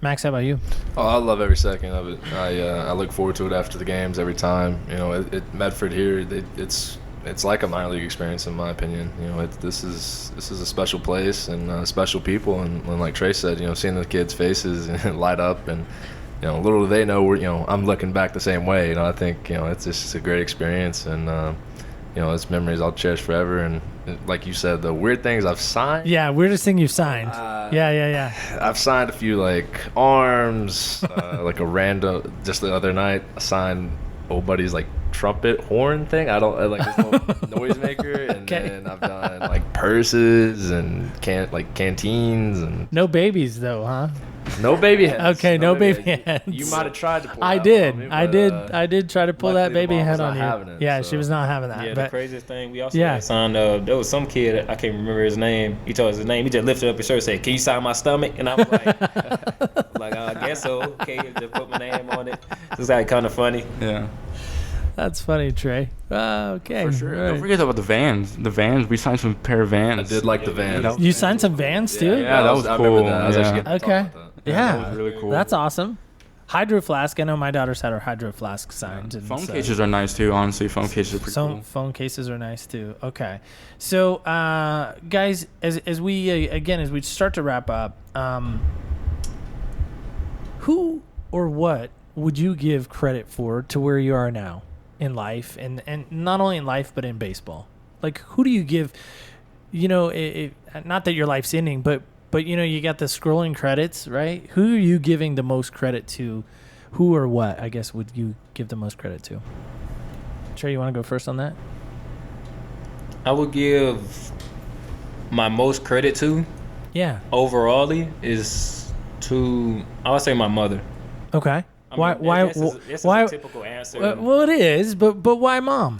Max, how about you? Oh, I love every second of it. I look forward to it after the games every time. You know, Medford here, it's like a minor league experience, in my opinion. You know, this is a special place and special people, and like Trey said, you know, seeing the kids' faces light up, and you know, little do they know, I'm looking back the same way. You know, I think, you know, it's just a great experience, and you know, it's memories I'll cherish forever. And like you said, the weird things I've signed. Yeah, weirdest thing you've signed. Yeah. I've signed a few, like arms, like a random. Just the other night, I signed old buddy's like trumpet horn thing. I don't like this little noisemaker, and then I've done like purses and canteens and. No babies though, huh? No baby heads. Okay, no baby heads. You might have tried to pull I that did. on me, I did try to pull that baby head on you. Yeah, so. she was not having that. Yeah, but the craziest thing, we also had signed, there was some kid, I can't remember his name. He told us his name. He just lifted up his shirt and said, "Can you sign my stomach?" And I was like, I guess so. Okay, just put my name on it. It's like kind of funny. Yeah. That's funny, Trey. Okay. For sure. Right. Don't forget about the Vans. We signed some pair of Vans. I did like the Vans. You signed some Vans too? Yeah, that was I cool. remember that. I was actually getting to Okay. talk about that. Yeah, that was really cool. That's awesome. Hydro flask. I know my daughter's had her hydro flask signed. And Phone cases are nice too. Honestly, phone cases are pretty cool. Phone cases are nice too. Okay, so guys, as we start to wrap up, who or what would you give credit for to where you are now in life, and not only in life but in baseball? Like, who do you give? You know, not that your life's ending, but you know, you got the scrolling credits, right? Who are you giving the most credit to? Who or what, I guess, would you give the most credit to? Trey, you want to go first on that? I would give my most credit to, overall, is to, I would say, my mother. Okay. I mean, this is a typical answer. Well, it is, but why mom?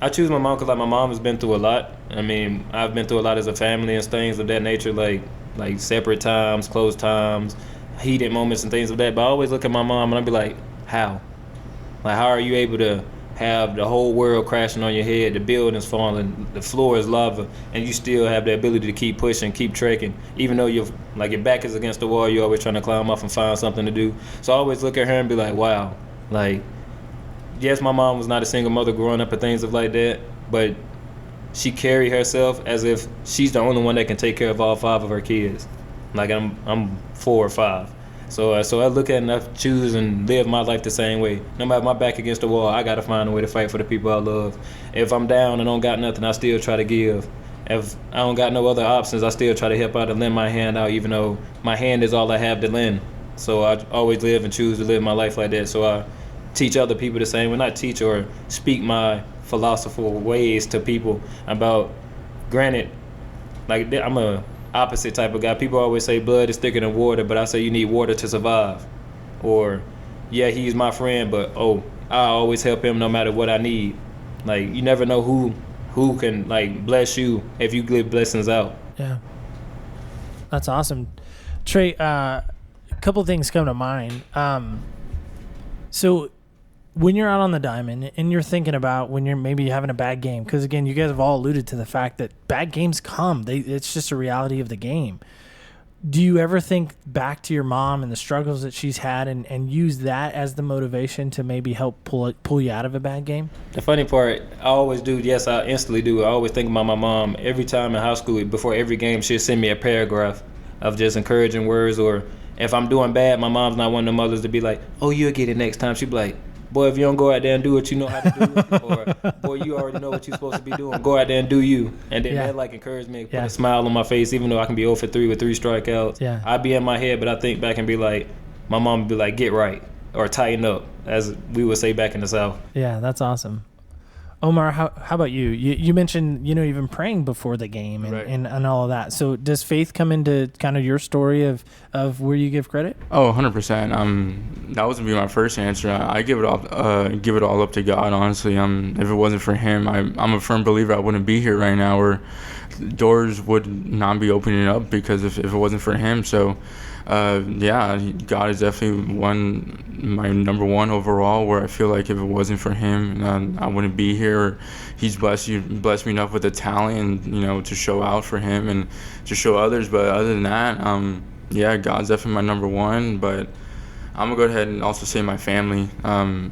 I choose my mom because, like, my mom has been through a lot. I mean, I've been through a lot as a family and things of that nature, like separate times, close times, heated moments and things of that. But I always look at my mom and I'll be like, how? Like, how are you able to have the whole world crashing on your head, the buildings falling, the floor is lava, and you still have the ability to keep pushing, keep trekking, even though your back is against the wall, you're always trying to climb off and find something to do. So I always look at her and be like, wow. Like, yes, my mom was not a single mother growing up and things of like that, but she carried herself as if she's the only one that can take care of all 5 of her kids. Like, I'm 4 or 5. So I look at it and I choose and live my life the same way. No matter my back against the wall, I got to find a way to fight for the people I love. If I'm down and don't got nothing, I still try to give. If I don't got no other options, I still try to help out and lend my hand out, even though my hand is all I have to lend. So I always live and choose to live my life like that. So I teach other people the same way. Not teach or speak my philosophical ways to people about, granted, like, I'm a opposite type of guy. People always say blood is thicker than water, but I say you need water to survive. Or, yeah, he's my friend, but I always help him no matter what I need. Like, you never know who can, like, bless you if you give blessings out. Yeah, that's awesome. Trey, a couple things come to mind. So when you're out on the diamond and you're thinking about when you're maybe having a bad game, because again, you guys have all alluded to the fact that bad games come. It's just a reality of the game. Do you ever think back to your mom and the struggles that she's had and use that as the motivation to maybe help pull you out of a bad game? The funny part, I always do. Yes, I instantly do. I always think about my mom. Every time in high school, before every game, she'd send me a paragraph of just encouraging words. Or if I'm doing bad, my mom's not one of the mothers to be like, "Oh, you'll get it next time." She'd be like, "Boy, if you don't go out there and do what you know how to do," or, "Boy, you already know what you're supposed to be doing. Go out there and do you." And then that, like, encouraged me, put a smile on my face, even though I can be 0 for 3 with 3 strikeouts. Yeah. I'd be in my head, but I think back and be like, my mom would be like, "Get right," or "Tighten up," as we would say back in the South. Yeah, that's awesome. Omar, how about you? You mentioned, you've been praying before the game and, Right. and all of that. So does faith come into kind of your story of where you give credit? Oh, 100%. That was gonna be my first answer. I give it all up to God, honestly. If it wasn't for Him, I'm a firm believer I wouldn't be here right now, or doors would not be opening up, because if it wasn't for Him. So, God is definitely my number one overall, where I feel like if it wasn't for Him, I wouldn't be here. He's blessed me enough with the talent, and, to show out for Him and to show others. But other than that, God's definitely my number one. But I'm gonna go ahead and also say my family.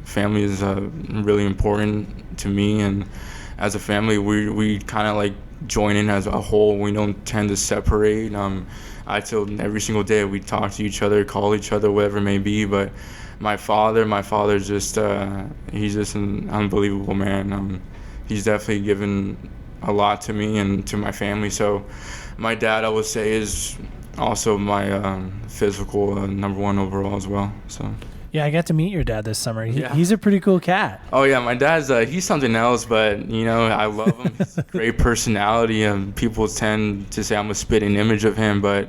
Family is really important to me, and as a family, we kind of like join in as a whole. We don't tend to separate. I tell every single day we talk to each other, call each other, whatever it may be. But my father's just he's just an unbelievable man. He's definitely given a lot to me and to my family. So my dad, I would say, is also my physical number one overall as well. So. Yeah, I got to meet your dad this summer. Yeah. He's a pretty cool cat. Oh yeah, my dad's he's something else, but I love him. He's a great personality, and people tend to say I'm a spitting image of him. But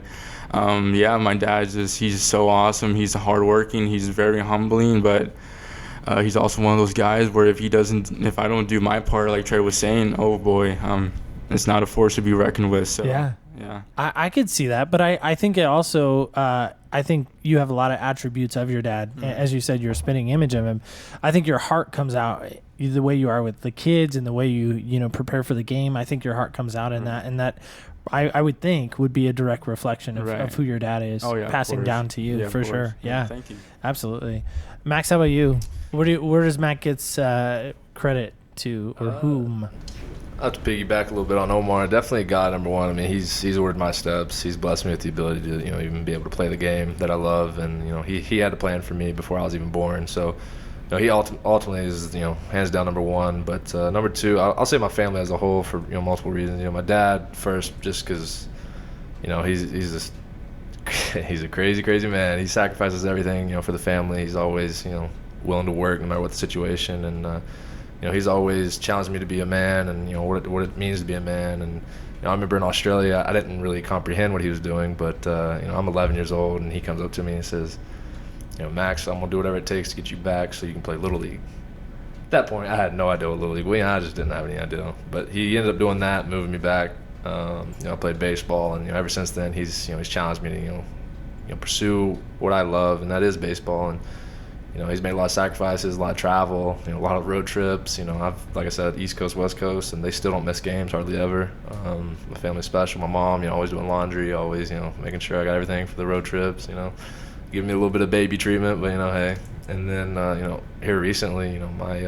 my dad's he's so awesome. He's hardworking. He's very humbling, but he's also one of those guys where if I don't do my part, like Trey was saying, oh boy, it's not a force to be reckoned with. So yeah. Yeah. I could see that, but I think it also, I think you have a lot of attributes of your dad. Mm-hmm. As you said, you're a spitting image of him. I think your heart comes out the way you are with the kids and the way you prepare for the game. I think your heart comes out in that, and that I would think would be a direct reflection of who your dad is, passing down to you, for sure. Yeah. Thank you. Absolutely. Max, how about you? Where does Matt gets credit to, or whom? I have to piggyback a little bit on Omar. Definitely God, number one. I mean, he's ordered my steps. He's blessed me with the ability to, even be able to play the game that I love. And, he had a plan for me before I was even born. So, he ultimately is, hands down number one. But number two, I'll say my family as a whole for, multiple reasons. My dad first, just because, he's a crazy, crazy man. He sacrifices everything, for the family. He's always, willing to work no matter what the situation. And, he's always challenged me to be a man, and what it means to be a man. And I remember in Australia, I didn't really comprehend what he was doing, but I'm 11 years old, and he comes up to me and says, Max, I'm gonna do whatever it takes to get you back so you can play Little League. At that point, I had no idea what Little League was. I just didn't have any idea. But he ended up doing that, moving me back. I played baseball, and ever since then, he's challenged me to pursue what I love, and that is baseball. And he's made a lot of sacrifices, a lot of travel, a lot of road trips. I've, like I said, East Coast, West Coast, and they still don't miss games hardly ever. My family's special. My mom, always doing laundry, always, making sure I got everything for the road trips. Giving me a little bit of baby treatment, but hey. And then here recently, my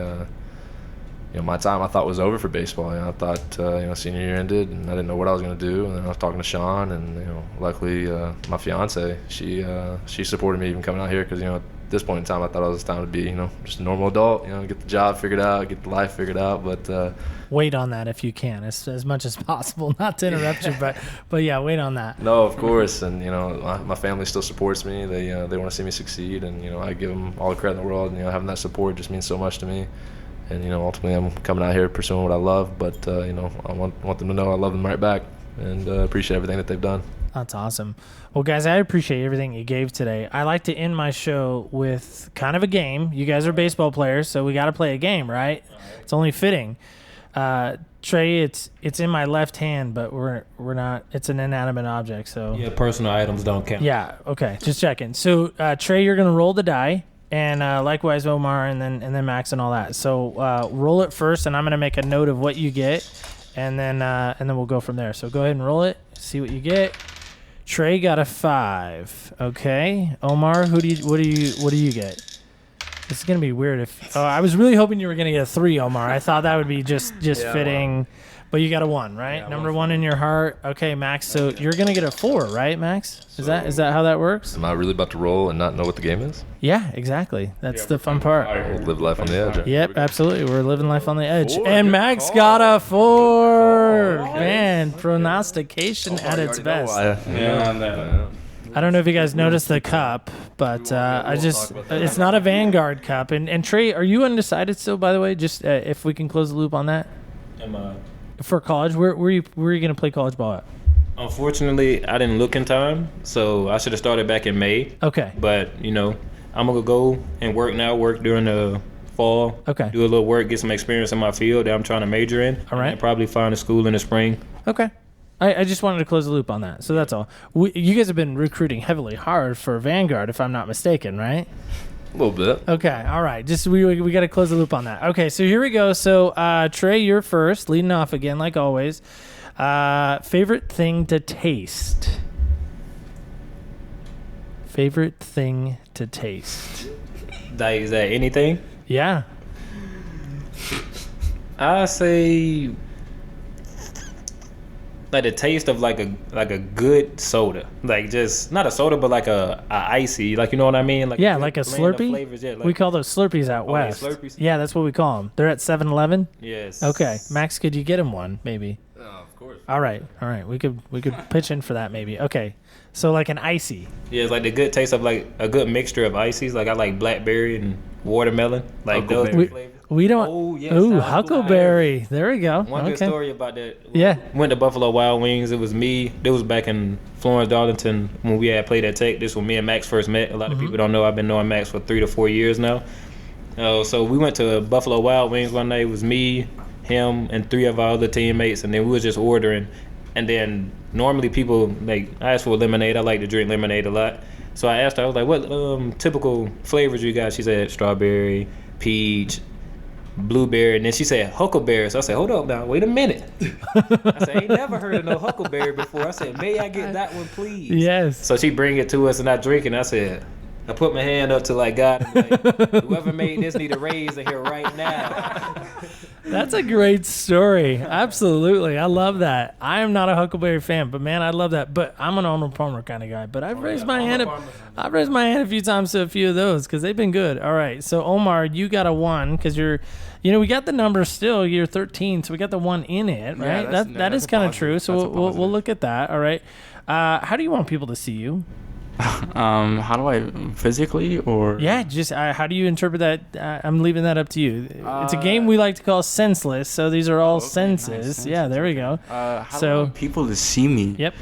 time I thought was over for baseball. I thought senior year ended, and I didn't know what I was going to do. And then I was talking to Sean, and luckily my fiance, she supported me even coming out here, because at this point in time I thought it was time to be just a normal adult, get the job figured out, get the life figured out. But wait on that if you can, as much as possible. Not to interrupt you, but yeah, wait on that. No, of course. And my family still supports me. They want to see me succeed, and I give them all the credit in the world. And having that support just means so much to me. And ultimately I'm coming out here pursuing what I love, but I want them to know I love them right back, and appreciate everything that they've done. That's awesome. Well, guys, I appreciate everything you gave today. I like to end my show with kind of a game. You guys are baseball players, so we got to play a game, right? It's only fitting. Trey, it's in my left hand, but we're not. It's an inanimate object, so yeah, personal items don't count. Yeah, okay, just checking. So Trey, you're gonna roll the die, and likewise Omar, and then Max and all that. So roll it first, and I'm gonna make a note of what you get, and then we'll go from there. So go ahead and roll it. See what you get. Trey got a 5. Okay, Omar, what do you get? This is gonna be weird if. I was really hoping you were gonna get a 3, Omar. I thought that would be just fitting, well, but you got a 1, right? Yeah, Number 1 in your heart. Okay, Max. So you're gonna get a 4, right, Max? Is that how that works? Am I really about to roll and not know what the game is? Yeah, exactly. That's the fun part. We'll live life on the edge. Yep, absolutely. We're living life on the edge. And Max got a 4. Man, prognostication at its best. I don't know if you guys noticed the cup, but it's not a Vanguard cup. And Trey, are you undecided still, by the way? Just if we can close the loop on that. Am I? For college, where are you going to play college ball at? Unfortunately, I didn't look in time, so I should have started back in May. Okay. But, I'm going to go and work during the fall. Okay. Do a little work, get some experience in my field that I'm trying to major in. All right. And probably find a school in the spring. Okay. I just wanted to close the loop on that. So that's all. You guys have been recruiting heavily hard for Vanguard, if I'm not mistaken, right? A little bit. Okay. All right. Just we got to close the loop on that. Okay. So here we go. So Trey, you're first, leading off again, like always. Favorite thing to taste? Favorite thing to taste? Is that anything? Yeah. I say like the taste of like a good soda, like just not a soda but like a icy, like you know what I mean, like yeah, like a Slurpee. Flavors, yeah, like, we call those Slurpees out west. Slurpees? Yeah, that's what we call them. They're at 7-Eleven. Yes. Okay, Max, could you get him one maybe? Of course. All right. We could pitch in for that maybe. Okay, so like an icy. Yeah, it's like the good taste of like a good mixture of ices. Like I like blackberry and watermelon, like those flavors. We don't. Oh, yes, ooh, Huckleberry. There we go. One good story about that. Yeah. Went to Buffalo Wild Wings. It was me. It was back in Florence, Darlington when we had played at Tech. This was me and Max first met. A lot of people don't know I've been knowing Max for 3 to 4 years now. So we went to Buffalo Wild Wings one night. It was me, him, and 3 of our other teammates, and then we was just ordering. And then normally people, like, I asked for lemonade. I like to drink lemonade a lot. So I asked her, I was like, what typical flavors you got? She said strawberry, peach, blueberry, and then she said huckleberry. So I said, hold up now, wait a minute. I said, I ain't never heard of no huckleberry before. I said, may I get that one, please? Yes. So she bring it to us, and I drink it, and I said, I put my hand up to like God and like, whoever made this need a raise in here right now. That's a great story. Absolutely. I love that. I am not a Huckleberry fan, but man, I love that. But I'm an Arnold Palmer kind of guy. But I've raised my hand a few times to a few of those because they've been good. All right. So Omar, you got a 1 because you're, we got the number still. You're 13, so we got the 1 in it, right? Yeah, that is kind of true. So we'll look at that. All right. How do you want people to see you? How do I physically or? Yeah, just how do you interpret that? I'm leaving that up to you. It's a game we like to call senseless. So these are all senses. Nice. Yeah, there we go. How do I want people to see me? Yep.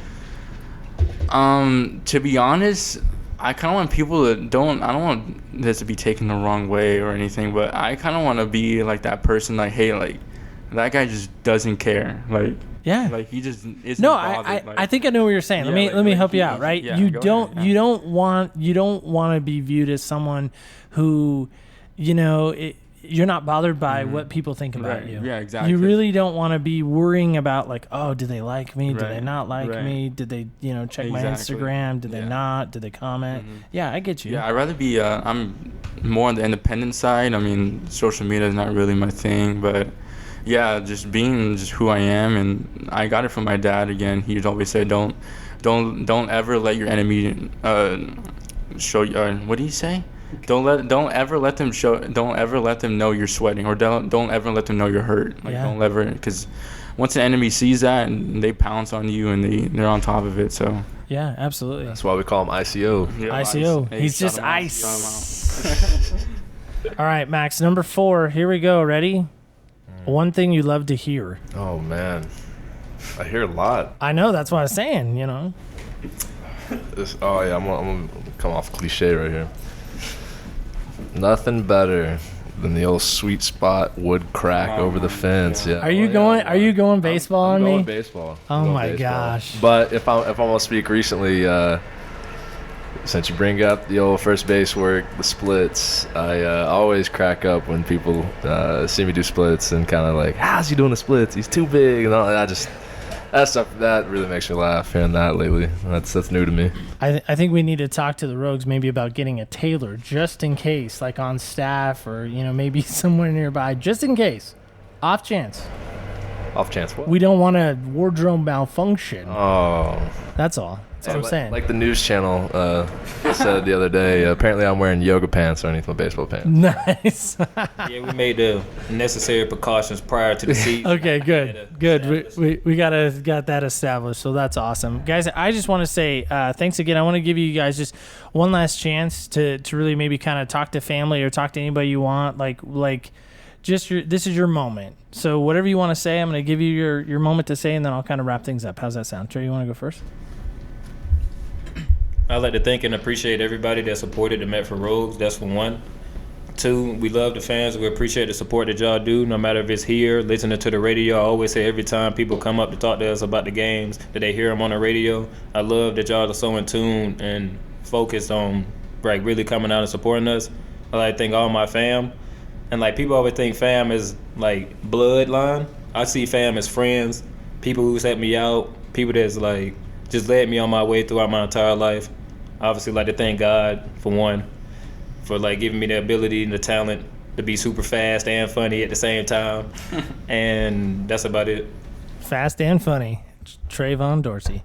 To be honest, I kind of want people to I don't want this to be taken the wrong way or anything, but I kind of want to be like that person, like, hey, like, that guy just doesn't care, like. Yeah. Like he just isn't No, bothered. I think I know what you're saying. Let me help you out, right? Yeah, you don't want to be viewed as someone who, you're not bothered by what people think about you. Yeah, exactly. You really don't want to be worrying about like, oh, do they like me? Do they not like me? Did they, check my Instagram? Did they not? Did they comment? Yeah, I get you. Yeah, I'd rather be. I'm more on the independent side. I mean, social media is not really my thing, but. Yeah, just being just who I am, and I got it from my dad again. He'd always say, "Don't ever let your enemy show you." What do you say? Don't ever let them know you're sweating, or don't ever let them know you're hurt. Like don't ever, because once an enemy sees that, and they pounce on you, and they're on top of it. So yeah, absolutely. That's why we call him ICO. Yeah, ICO. Hey, he's just ice. All right, Max. Number 4. Here we go. Ready? One thing you love to hear. Oh man, I hear a lot. I know, that's what I was saying. I'm gonna come off cliche right here. Nothing better than the old sweet spot wood crack over the fence. Yeah. Are you going baseball on I'm me? going baseball. Oh my gosh. But if I'm gonna speak recently, since you bring up the old first base work, the splits, I always crack up when people see me do splits and kind of like, how's he doing the splits? He's too big, and all that. That stuff that really makes me laugh. Hearing that lately, that's new to me. I think we need to talk to the Rogues maybe about getting a tailor just in case, like on staff or maybe somewhere nearby, just in case, off chance. Off chance what? We don't want a wardrobe malfunction. Oh, that's all. That's what I'm saying. Like the news channel said the other day, apparently I'm wearing yoga pants underneath my baseball pants. Nice. Yeah, we made the necessary precautions prior to the season. Okay, good. We got that established, so that's awesome. Guys, I just want to say thanks again. I want to give you guys just one last chance to really maybe kind of talk to family or talk to anybody you want. This is your moment. So whatever you want to say, I'm going to give you your moment to say, and then I'll kind of wrap things up. How's that sound? Trey, you want to go first? I'd like to thank and appreciate everybody that supported the Medford Rogues. That's for one. Two, we love the fans. We appreciate the support that y'all do, no matter if it's here, listening to the radio. I always say every time people come up to talk to us about the games, that they hear them on the radio. I love that y'all are so in tune and focused on really coming out and supporting us. I like to thank all my fam. And people always think fam is bloodline. I see fam as friends, people who's helped me out, people that's just led me on my way throughout my entire life. Obviously, like to thank God for one, for giving me the ability and the talent to be super fast and funny at the same time. And that's about it. Fast and funny. Trayvon Dorsey.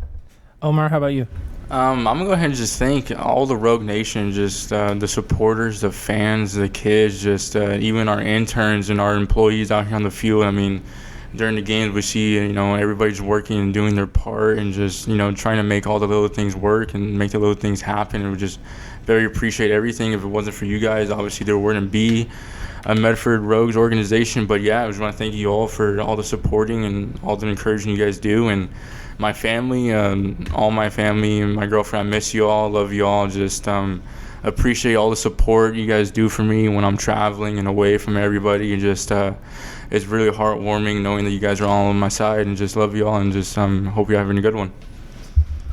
Omar, how about you? I'm going to go ahead and just thank all the Rogue Nation, just the supporters, the fans, the kids, just even our interns and our employees out here on the field. I mean, during the games we see, everybody's working and doing their part and just, trying to make all the little things work and make the little things happen. And we just very appreciate everything. If it wasn't for you guys, obviously there wouldn't be a Medford Rogues organization. But yeah, I just want to thank you all for all the supporting and all the encouraging you guys do. And my family, all my family and my girlfriend, I miss you all, love you all. Just appreciate all the support you guys do for me when I'm traveling and away from everybody. And just it's really heartwarming knowing that you guys are all on my side, and just love you all, and just hope you're having a good one.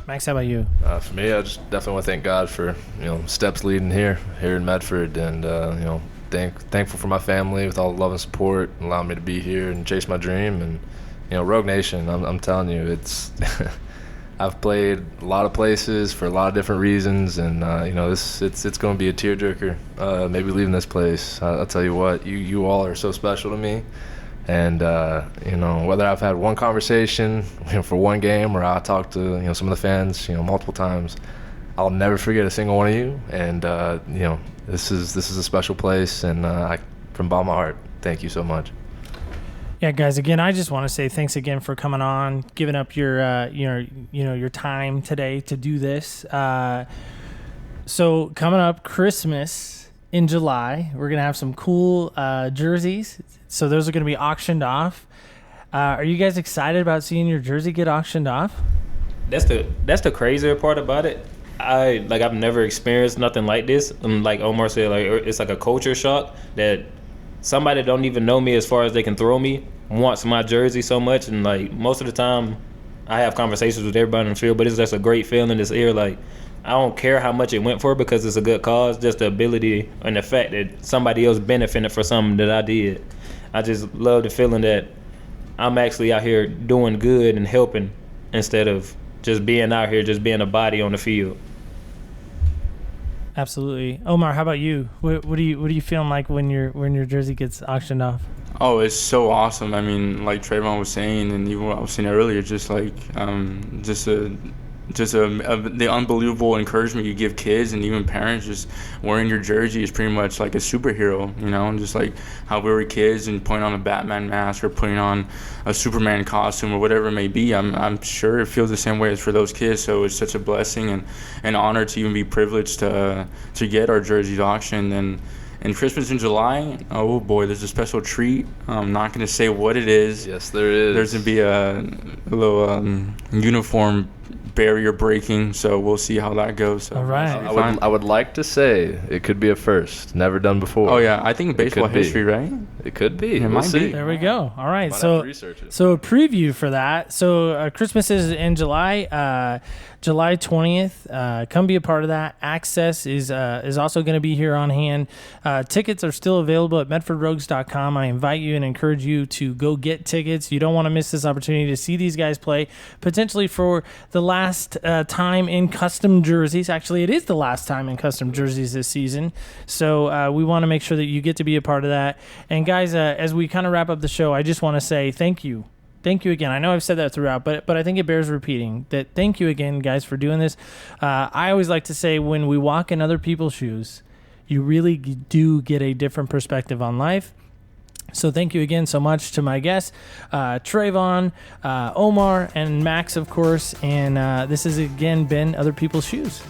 Max, how about you? For me, I just definitely want to thank God for steps leading here in Medford, and thankful for my family with all the love and support, allowing me to be here and chase my dream. And Rogue Nation, I'm telling you, it's I've played a lot of places for a lot of different reasons, and it's going to be a tearjerker. Maybe leaving this place. I'll tell you what, you all are so special to me, and whether I've had one conversation for one game, or I talked to some of the fans multiple times, I'll never forget a single one of you. And this is a special place, and from the bottom of my heart, thank you so much. Yeah, guys, again, I just want to say thanks again for coming on, giving up your time today to do this. So coming up, Christmas in July, we're going to have some cool jerseys. So those are going to be auctioned off. Are you guys excited about seeing your jersey get auctioned off? That's the crazier part about it. I've never experienced nothing like this. And like Omar said, it's like a culture shock that somebody that don't even know me as far as they can throw me wants my jersey so much. And most of the time I have conversations with everybody in the field, but it's just a great feeling this year. I don't care how much it went for because it's a good cause, just the ability and the fact that somebody else benefited for something that I did. I just love the feeling that I'm actually out here doing good and helping instead of just being out here, just being a body on the field. Absolutely. Omar, how about you? What are you feeling like when your jersey gets auctioned off? Oh, it's so awesome. I mean, like Trayvon was saying, and even what I was saying earlier, just the unbelievable encouragement you give kids and even parents. Just wearing your jersey is pretty much like a superhero, and just like how we were kids and putting on a Batman mask or putting on a Superman costume or whatever it may be. I'm sure it feels the same way as for those kids. So it's such a blessing and an honor to even be privileged to get our jerseys auctioned. And Christmas in July, oh boy, there's a special treat. I'm not going to say what it is. Yes, there is. There's going to be a little uniform barrier breaking, so we'll see how that goes. So all right. I would like to say it could be a first, never done before. Oh yeah, I think baseball history, right? It could be. It might be. There we go. All right, Might so have to research it. so a preview for that. So Christmas is in July, July 20th. Come be a part of that. Access is also going to be here on hand. Tickets are still available at medfordrogues.com. I invite you and encourage you to go get tickets. You don't want to miss this opportunity to see these guys play, potentially for the last time in custom jerseys. Actually, it is the last time in custom jerseys this season. So we want to make sure that you get to be a part of that. And guys, as we kind of wrap up the show, I just want to say thank you Thank you again. I know I've said that throughout, but I think it bears repeating that thank you again, guys, for doing this. I always like to say when we walk in other people's shoes, you really do get a different perspective on life. So thank you again so much to my guests, Trayvon, Omar, and Max, of course. And this has, again, been Other People's Shoes.